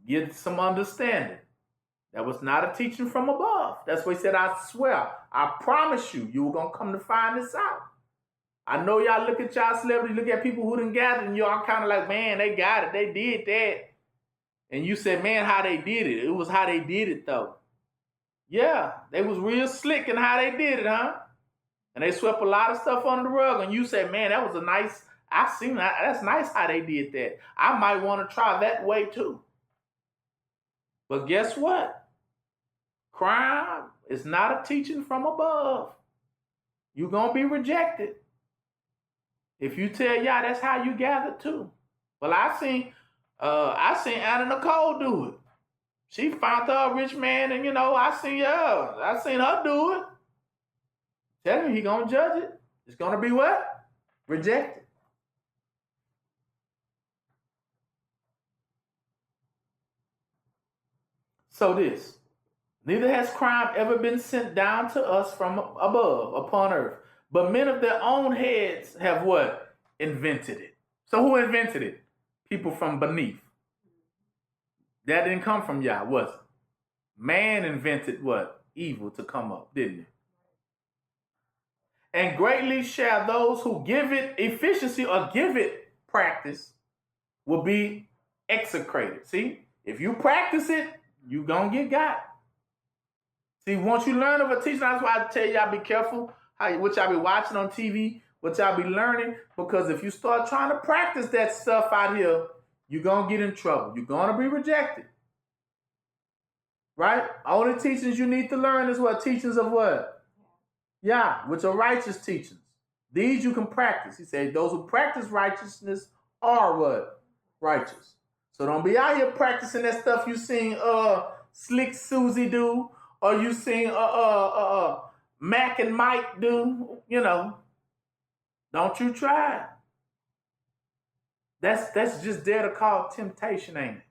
S2: Get some understanding. That was not a teaching from above. That's what he said, I swear, I promise you, you were going to come to find this out. I know y'all look at y'all celebrities, look at people who didn't gather, and y'all kind of like, man, they got it. They did that. And you said, man, how they did it. It was how they did it, though. Yeah, they was real slick in how they did it, huh? And they swept a lot of stuff under the rug. And you said, man, that was a nice, I seen that. That's nice how they did that. I might want to try that way, too. But guess what? Crime is not a teaching from above. You're going to be rejected. If you tell y'all that's how you gather too. Well, I seen Anna Nicole do it. She found her a rich man, and I seen her do it. Tell me he gonna judge it. It's gonna be what? Rejected. So this, neither has crime ever been sent down to us from above upon earth, but men of their own heads have what? Invented it. So who invented it? People from beneath. That didn't come from Yah, was it? Man invented what? Evil to come up, didn't it? And greatly shall those who give it efficiency or give it practice will be execrated. See, if you practice it, you gonna get got. See, once you learn of a teaching, that's why I tell y'all be careful what y'all be watching on TV, what y'all be learning, because if you start trying to practice that stuff out here, you're gonna get in trouble. You're gonna be rejected. Right? Only teachings you need to learn is what? Teachings of what? Yeah, which are righteous teachings. These you can practice. He said, those who practice righteousness are what? Righteous. So don't be out here practicing that stuff you seen Slick Susie do, or you seen Mac and Mike do. Don't you try it. That's just there to cause temptation, ain't it?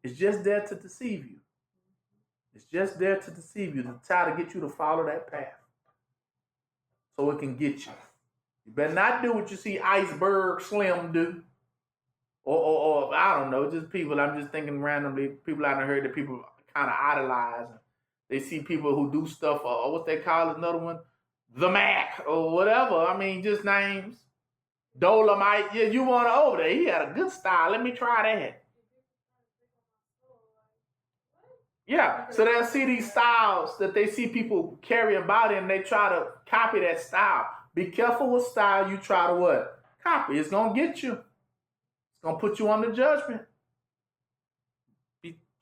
S2: It's just there to deceive you. It's just there to deceive you, to try to get you to follow that path. So it can get you. You better not do what you see Iceberg Slim do. Or I don't know, just people, I'm just thinking randomly, people I done heard that people kind of idolize. They see people who do stuff, or what they call another one, the Mac, or whatever. I mean, just names. Dolomite, yeah, you want to over there. He had a good style. Let me try that. Yeah, so they'll see these styles that they see people carry about, and they try to copy that style. Be careful what style you try to what? Copy. It's going to get you. It's going to put you under judgment.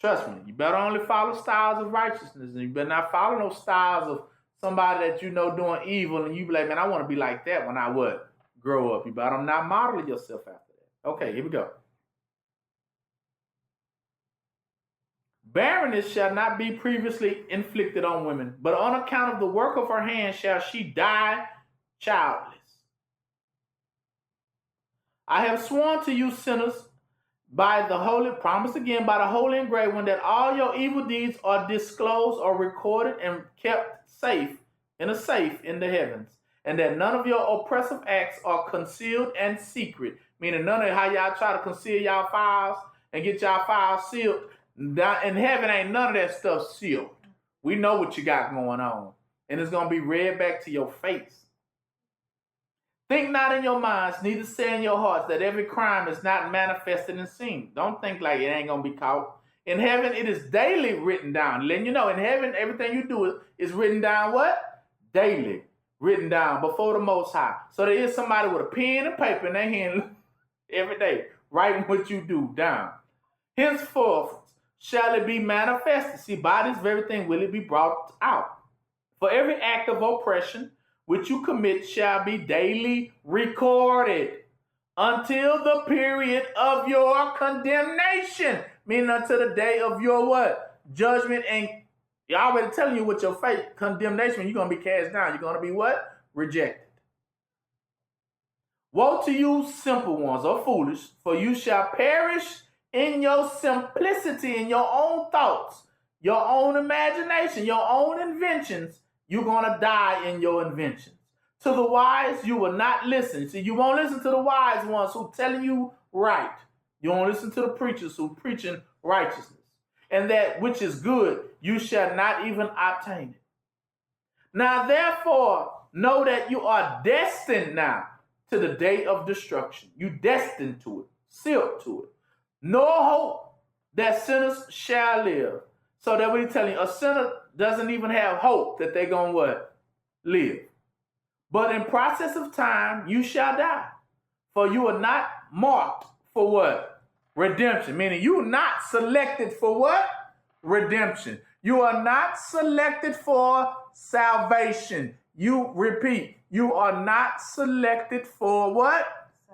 S2: Trust me, you better only follow styles of righteousness, and you better not follow no styles of somebody that you know doing evil, and you be like, man, I want to be like that when I what? Grow up. You better not model yourself after that. Okay, here we go. Barrenness shall not be previously inflicted on women, but on account of the work of her hands shall she die childless. I have sworn to you, sinners, by the holy, promise again, by the holy and great one, that all your evil deeds are disclosed or recorded and kept safe in a safe in the heavens, and that none of your oppressive acts are concealed and secret, meaning none of how y'all try to conceal y'all files and get y'all files sealed. In heaven ain't none of that stuff sealed. We know what you got going on. And it's going to be read back to your face. Think not in your minds, neither say in your hearts, that every crime is not manifested and seen. Don't think like it ain't going to be caught. In heaven, it is daily written down. Letting you know, in heaven, everything you do is written down what? Daily. Written down before the Most High. So there is somebody with a pen and paper in their hand every day, writing what you do down. Henceforth, shall it be manifested. See, by this very thing will it be brought out. For every act of oppression which you commit shall be daily recorded until the period of your condemnation. Meaning until the day of your what? Judgment. And you're already telling you what your fate, condemnation, you're going to be cast down. You're going to be what? Rejected. Woe to you, simple ones, or foolish, for you shall perish in your simplicity, in your own thoughts, your own imagination, your own inventions. You're going to die in your inventions. To the wise, you will not listen. See, you won't listen to the wise ones who telling you right. You won't listen to the preachers who preaching righteousness. And that which is good, you shall not even obtain it. Now, therefore, know that you are destined now to the day of destruction. You destined to it, sealed to it. Nor hope that sinners shall live. So that what he's telling you, a sinner doesn't even have hope that they're going to what? Live. But in process of time, you shall die. For you are not marked for what? Redemption. Meaning you are not selected for what? Redemption. You are not selected for salvation. You repeat, you are not selected for what?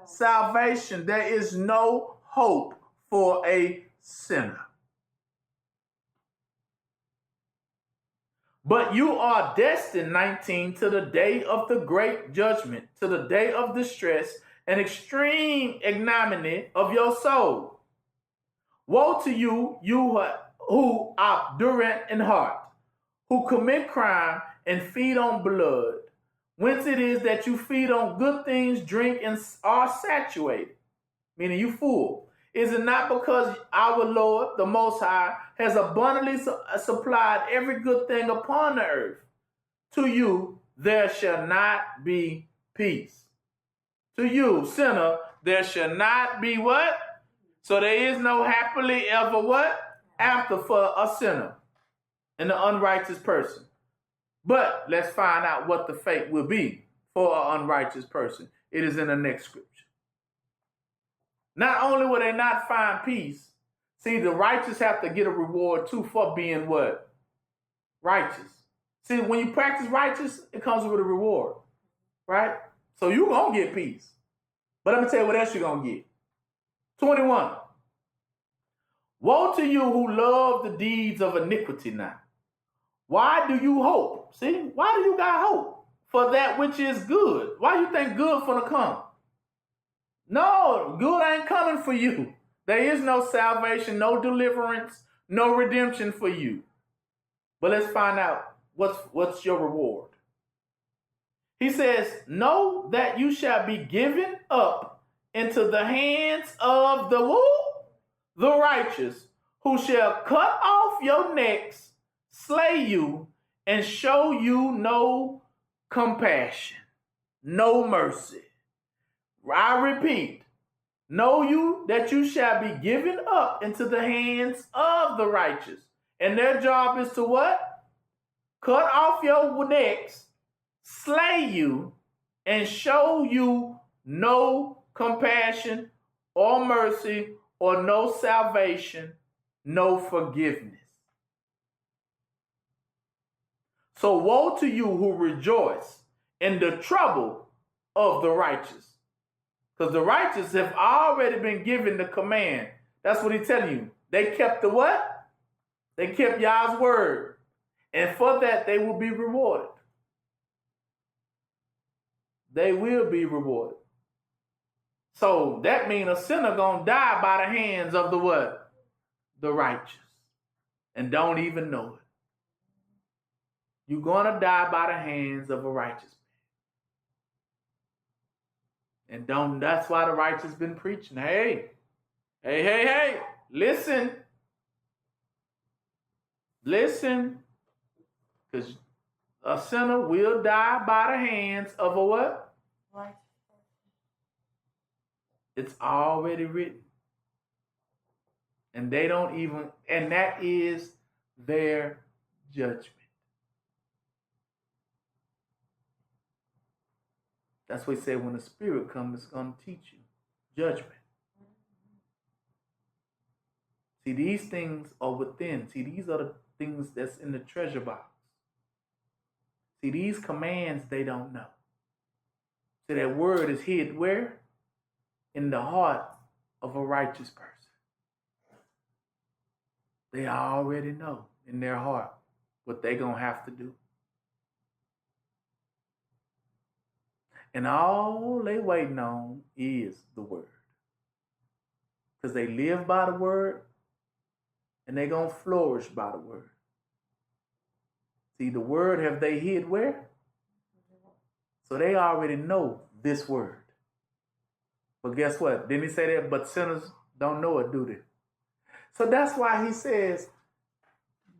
S2: Salvation. There is no hope for a sinner. But you are destined, 19, to the day of the great judgment, to the day of distress and extreme ignominy of your soul. Woe to you, you who are obdurate in heart, who commit crime and feed on blood, whence it is that you feed on good things, drink, and are saturated, meaning you full. Is it not because our Lord, the Most High, has abundantly supplied every good thing upon the earth? To you there shall not be peace. To you, sinner, there shall not be what? So there is no happily ever what? After for a sinner and the unrighteous person. But let's find out what the fate will be for an unrighteous person. It is in the next scripture. Not only will they not find peace, see, the righteous have to get a reward too for being what? Righteous. See, when you practice righteous, it comes with a reward, right? So you're going to get peace. But let me tell you what else you're going to get. 21. Woe to you who love the deeds of iniquity now. Why do you hope? See, why do you got hope for that which is good? Why you think good gonna come? No, good ain't coming for you. There is no salvation, no deliverance, no redemption for you. But let's find out what's your reward. He says, know that you shall be given up into the hands of the who? The righteous, who shall cut off your necks, slay you, and show you no compassion, no mercy. I repeat, know you that you shall be given up into the hands of the righteous. And their job is to what? Cut off your necks, slay you, and show you no compassion or mercy or no salvation, no forgiveness. So woe to you who rejoice in the trouble of the righteous. Because the righteous have already been given the command. That's what he's telling you. They kept the what? They kept Yah's word. And for that, they will be rewarded. They will be rewarded. So that means a sinner gonna die by the hands of the what? The righteous. And don't even know it. You're gonna die by the hands of a righteous man. And that's why the righteous been preaching. Hey, listen. Listen. Because a sinner will die by the hands of a what?
S3: Right.
S2: It's already written. And they don't even, and that is their judgment. That's what he said, when the Spirit comes, it's going to teach you judgment. See, these things are within. See, these are the things that's in the treasure box. See, these commands, they don't know. See, that word is hid where? In the heart of a righteous person. They already know in their heart what they're going to have to do. And all they waiting on is the word. Because they live by the word and they're going to flourish by the word. See, the word have they hid where? So they already know this word. But guess what? Didn't he say that? But sinners don't know it, do they? So that's why he says,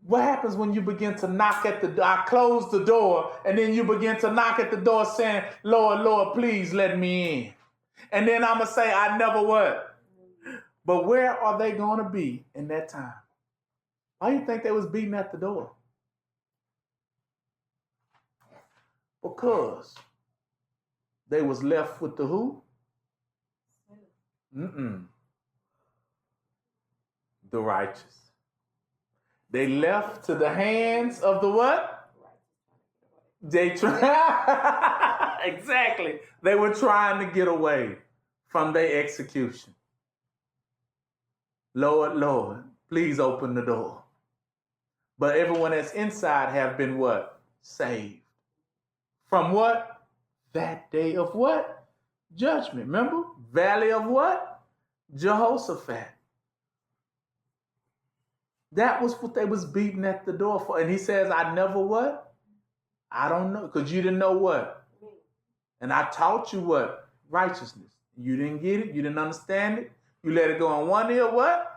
S2: what happens when you begin to knock at the door? I close the door, and then you begin to knock at the door saying, Lord, Lord, please let me in. And then I'm going to say, I never would. But where are they going to be in that time? Why do you think they was beating at the door? Because they was left with the who? The righteous. They left to the hands of the what? They exactly. They were trying to get away from their execution. Lord, Lord, please open the door. But everyone that's inside have been what? Saved. From what? That day of what? Judgment. Remember? Valley of what? Jehoshaphat. That was what they was beating at the door for. And he says, I never what? I don't know. Because you didn't know what? And I taught you what? Righteousness. You didn't get it. You didn't understand it. You let it go on one ear. What?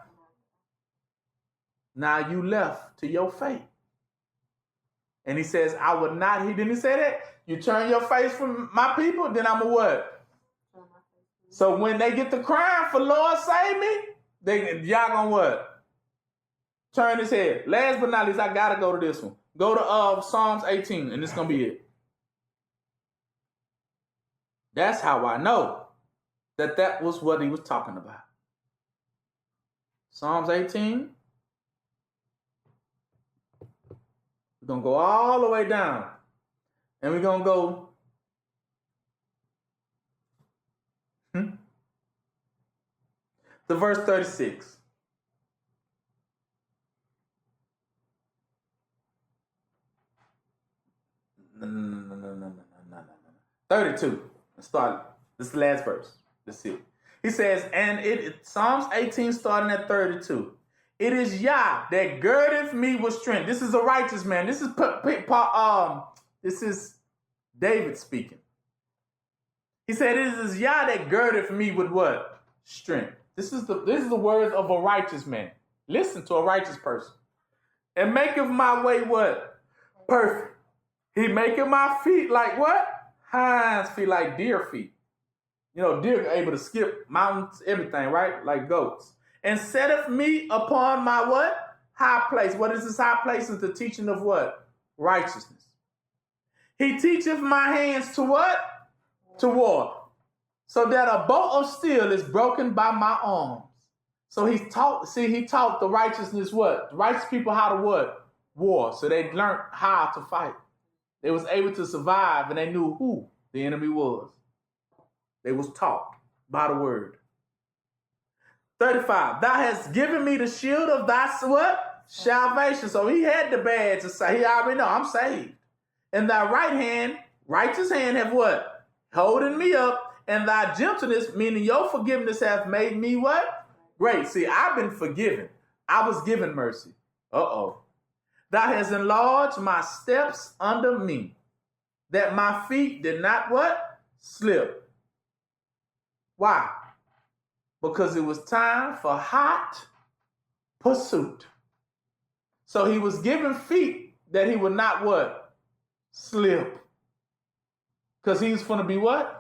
S2: Now you left to your fate. And he says, I would not. He didn't say that. You turn your face from my people, then I'm a what? So when they get to crying for Lord save me, y'all gonna what? Turn his head. Last but not least, I gotta go to this one. Go to Psalms 18, and this gonna be it. That's how I know that was what he was talking about. Psalms 18. We're gonna go all the way down, and we're gonna go. To verse 36. No. 32. Let's start. This is the last verse. Let's see. He says, and Psalms 18 starting at 32. It is Yah that girdeth me with strength. This is a righteous man. This is David speaking. He said, it is Yah that girdeth me with what? Strength. This is the words of a righteous man. Listen to a righteous person. And maketh my way what? Perfect. He maketh my feet like what? Hinds feet, like deer feet. You know, deer are able to skip mountains, everything, right? Like goats. And setteth me upon my what? High place. What is this high place? Is the teaching of what? Righteousness. He teacheth my hands to what? To war. So that a bow of steel is broken by my arms. So he taught the righteousness what? The righteous people how to what? War. So they learned how to fight. They was able to survive, and they knew who the enemy was. They was taught by the word. 35. Thou hast given me the shield of thy what? Salvation. So he had the badge to say, he already know I'm saved. And thy right hand, righteous hand, have what? Holding me up. And thy gentleness, meaning your forgiveness, hath made me what? Great. See, I've been forgiven. I was given mercy. Uh-oh. Thou hast enlarged my steps under me, that my feet did not what? Slip. Why? Because it was time for hot pursuit. So he was given feet that he would not what? Slip. Because he was going to be what?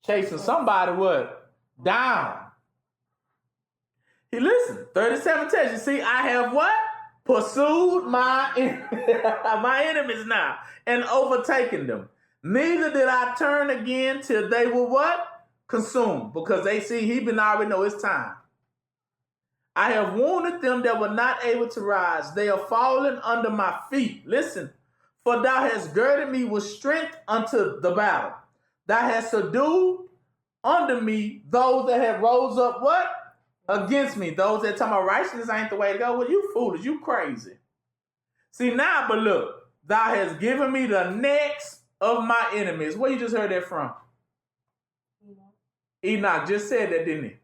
S2: Chasing somebody what? Down. He listened. 37 tells you, see, I have what? Pursued my enemies now and overtaken them. Neither did I turn again till they were what? Consumed. Because they see he been already know it's time. I have wounded them that were not able to rise. They are fallen under my feet. Listen, for thou hast girded me with strength unto the battle. Thou hast subdued under me those that have rose up what? Against me. Those that tell my righteousness ain't the way to go. Well, you foolish. You crazy. See now, but look. Thou hast given me the necks of my enemies. Where you just heard that from? Enoch just said that, didn't he?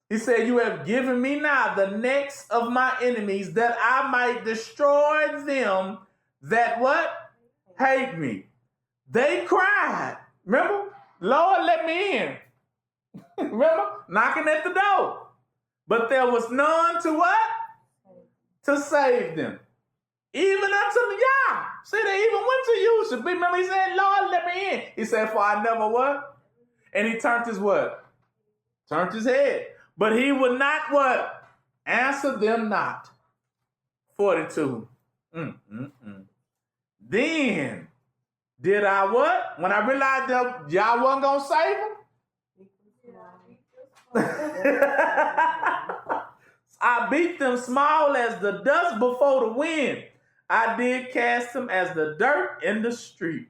S2: He said, you have given me now the necks of my enemies that I might destroy them that what? Hate me. They cried. Remember? Lord, let me in. Remember? Knocking at the door. But there was none to what? To save them. Even unto Yah. See, they even went to you. So remember, he said, Lord, let me in. He said, for I never what? And he turned his what? Turned his head. But he would not what? Answer them not. 42. Then did I what? When I realized that y'all wasn't going to save them, I beat them small as the dust before the wind. I did cast them as the dirt in the street.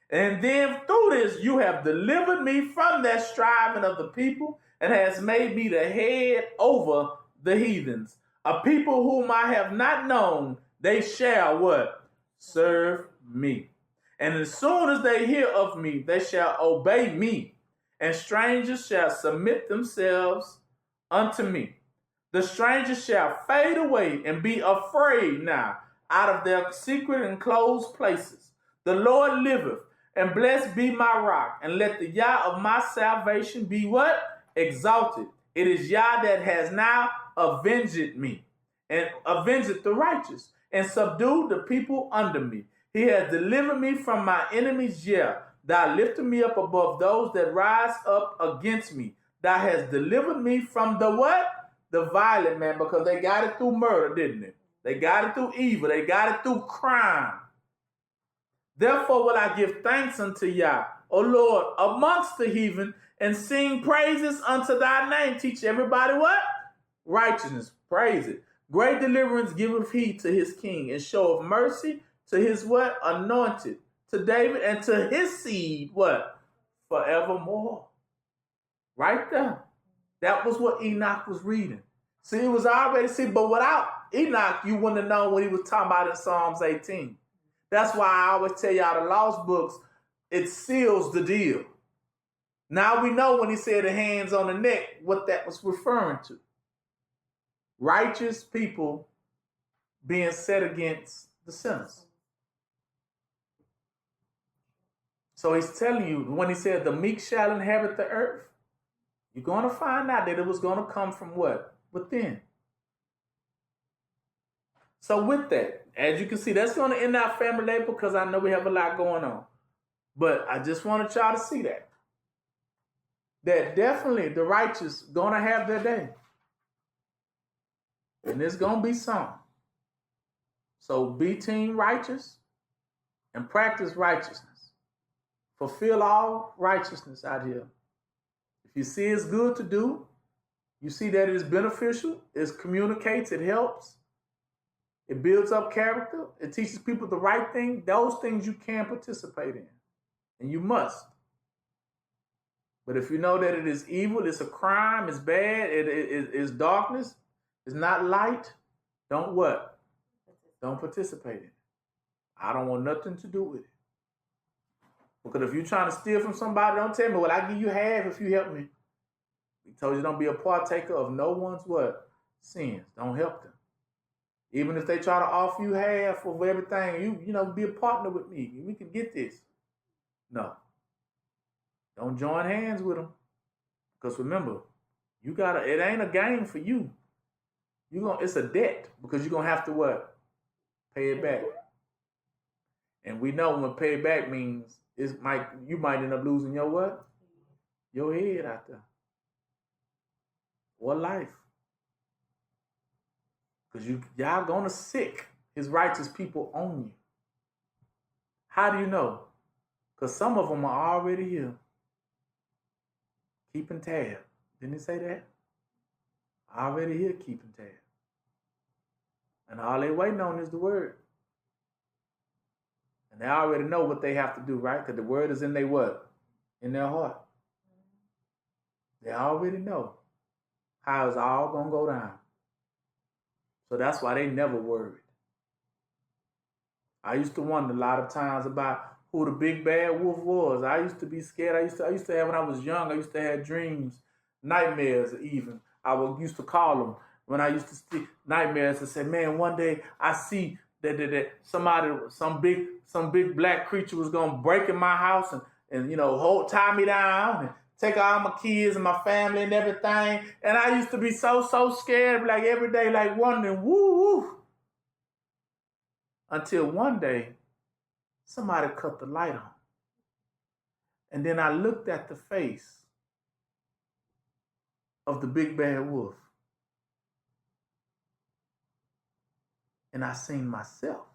S2: And then through this, you have delivered me from that striving of the people and has made me the head over the heathens. A people whom I have not known, they shall what? Serve me. And as soon as they hear of me, they shall obey me. And strangers shall submit themselves unto me. The strangers shall fade away and be afraid now out of their secret and closed places. The Lord liveth, and blessed be my rock, and let the Yah of my salvation be what? Exalted. It is Yah that has now avenged me, and avenged the righteous, and subdued the people under me. He has delivered me from my enemies, yeah. Thou lifted me up above those that rise up against me. Thou hast delivered me from the what? The violent man, because they got it through murder, didn't they? They got it through evil. They got it through crime. Therefore will I give thanks unto Yah, O Lord, amongst the heathen, and sing praises unto thy name. Teach everybody what? Righteousness. Praise it. Great deliverance giveth he to his king, and show of mercy to his what? Anointed. To David and to his seed, what? Forevermore. Right there. That was what Enoch was reading. See, it was already, but without Enoch, you wouldn't have known what he was talking about in Psalms 18. That's why I always tell y'all the lost books, it seals the deal. Now we know when he said the hands on the neck, what that was referring to. Righteous people being set against the sinners. So he's telling you, when he said the meek shall inhabit the earth, you're going to find out that it was going to come from what? Within. So with that, as you can see, that's going to end our family day because I know we have a lot going on. But I just wanted y'all to see that. That definitely the righteous going to have their day. And there's going to be some. So be team righteous and practice righteousness. Fulfill all righteousness out here. If you see it's good to do, you see that it is beneficial, it communicates, it helps, it builds up character, it teaches people the right thing, those things you can participate in. And you must. But if you know that it is evil, it's a crime, it's bad, it's darkness, it's not light, don't what? Don't participate in it. I don't want nothing to do with it. Because if you're trying to steal from somebody, don't tell me, well, I give you half if you help me. We told you don't be a partaker of no one's what? Sins. Don't help them. Even if they try to offer you half of everything, you know, be a partner with me. We can get this. No. Don't join hands with them. Because remember, it ain't a game for you. It's a debt because you're going to have to what? Pay it back. And we know when pay it back means you might end up losing your what? Your head out there. Or life. Because y'all gonna sick his righteous people on you. How do you know? Because some of them are already here. Keeping tab. Didn't he say that? Already here keeping tab. And all they waiting on is the word. And they already know what they have to do, right? Because the word is in their what? In their heart. They already know how it's all going to go down. So that's why they never worried. I used to wonder a lot of times about who the big bad wolf was. I used to be scared. I used to have, when I was young, I used to have dreams, nightmares even. Used to call them when I used to see nightmares and say, man, one day I see that some big black creature was gonna break in my house and tie me down and take all my kids and my family and everything. And I used to be so scared, like every day, like wondering, woo. Until one day, somebody cut the light on. And then I looked at the face of the big bad wolf. And I seen myself.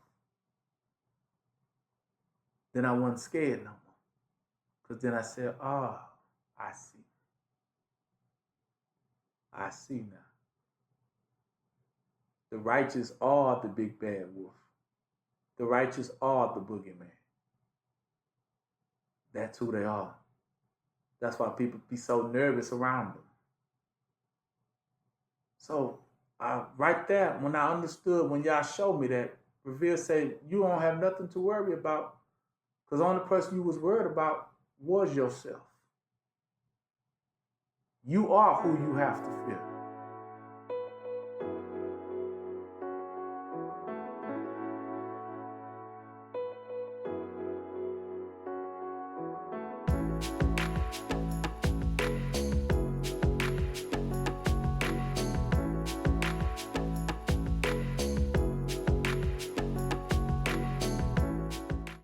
S2: Then I wasn't scared no more. Because then I said, I see. I see now. The righteous are the big bad wolf. The righteous are the boogeyman. That's who they are. That's why people be so nervous around them. So right there, when I understood, when y'all showed me that, Revere said, you don't have nothing to worry about, because the only person you was worried about was yourself. You are who you have to fear.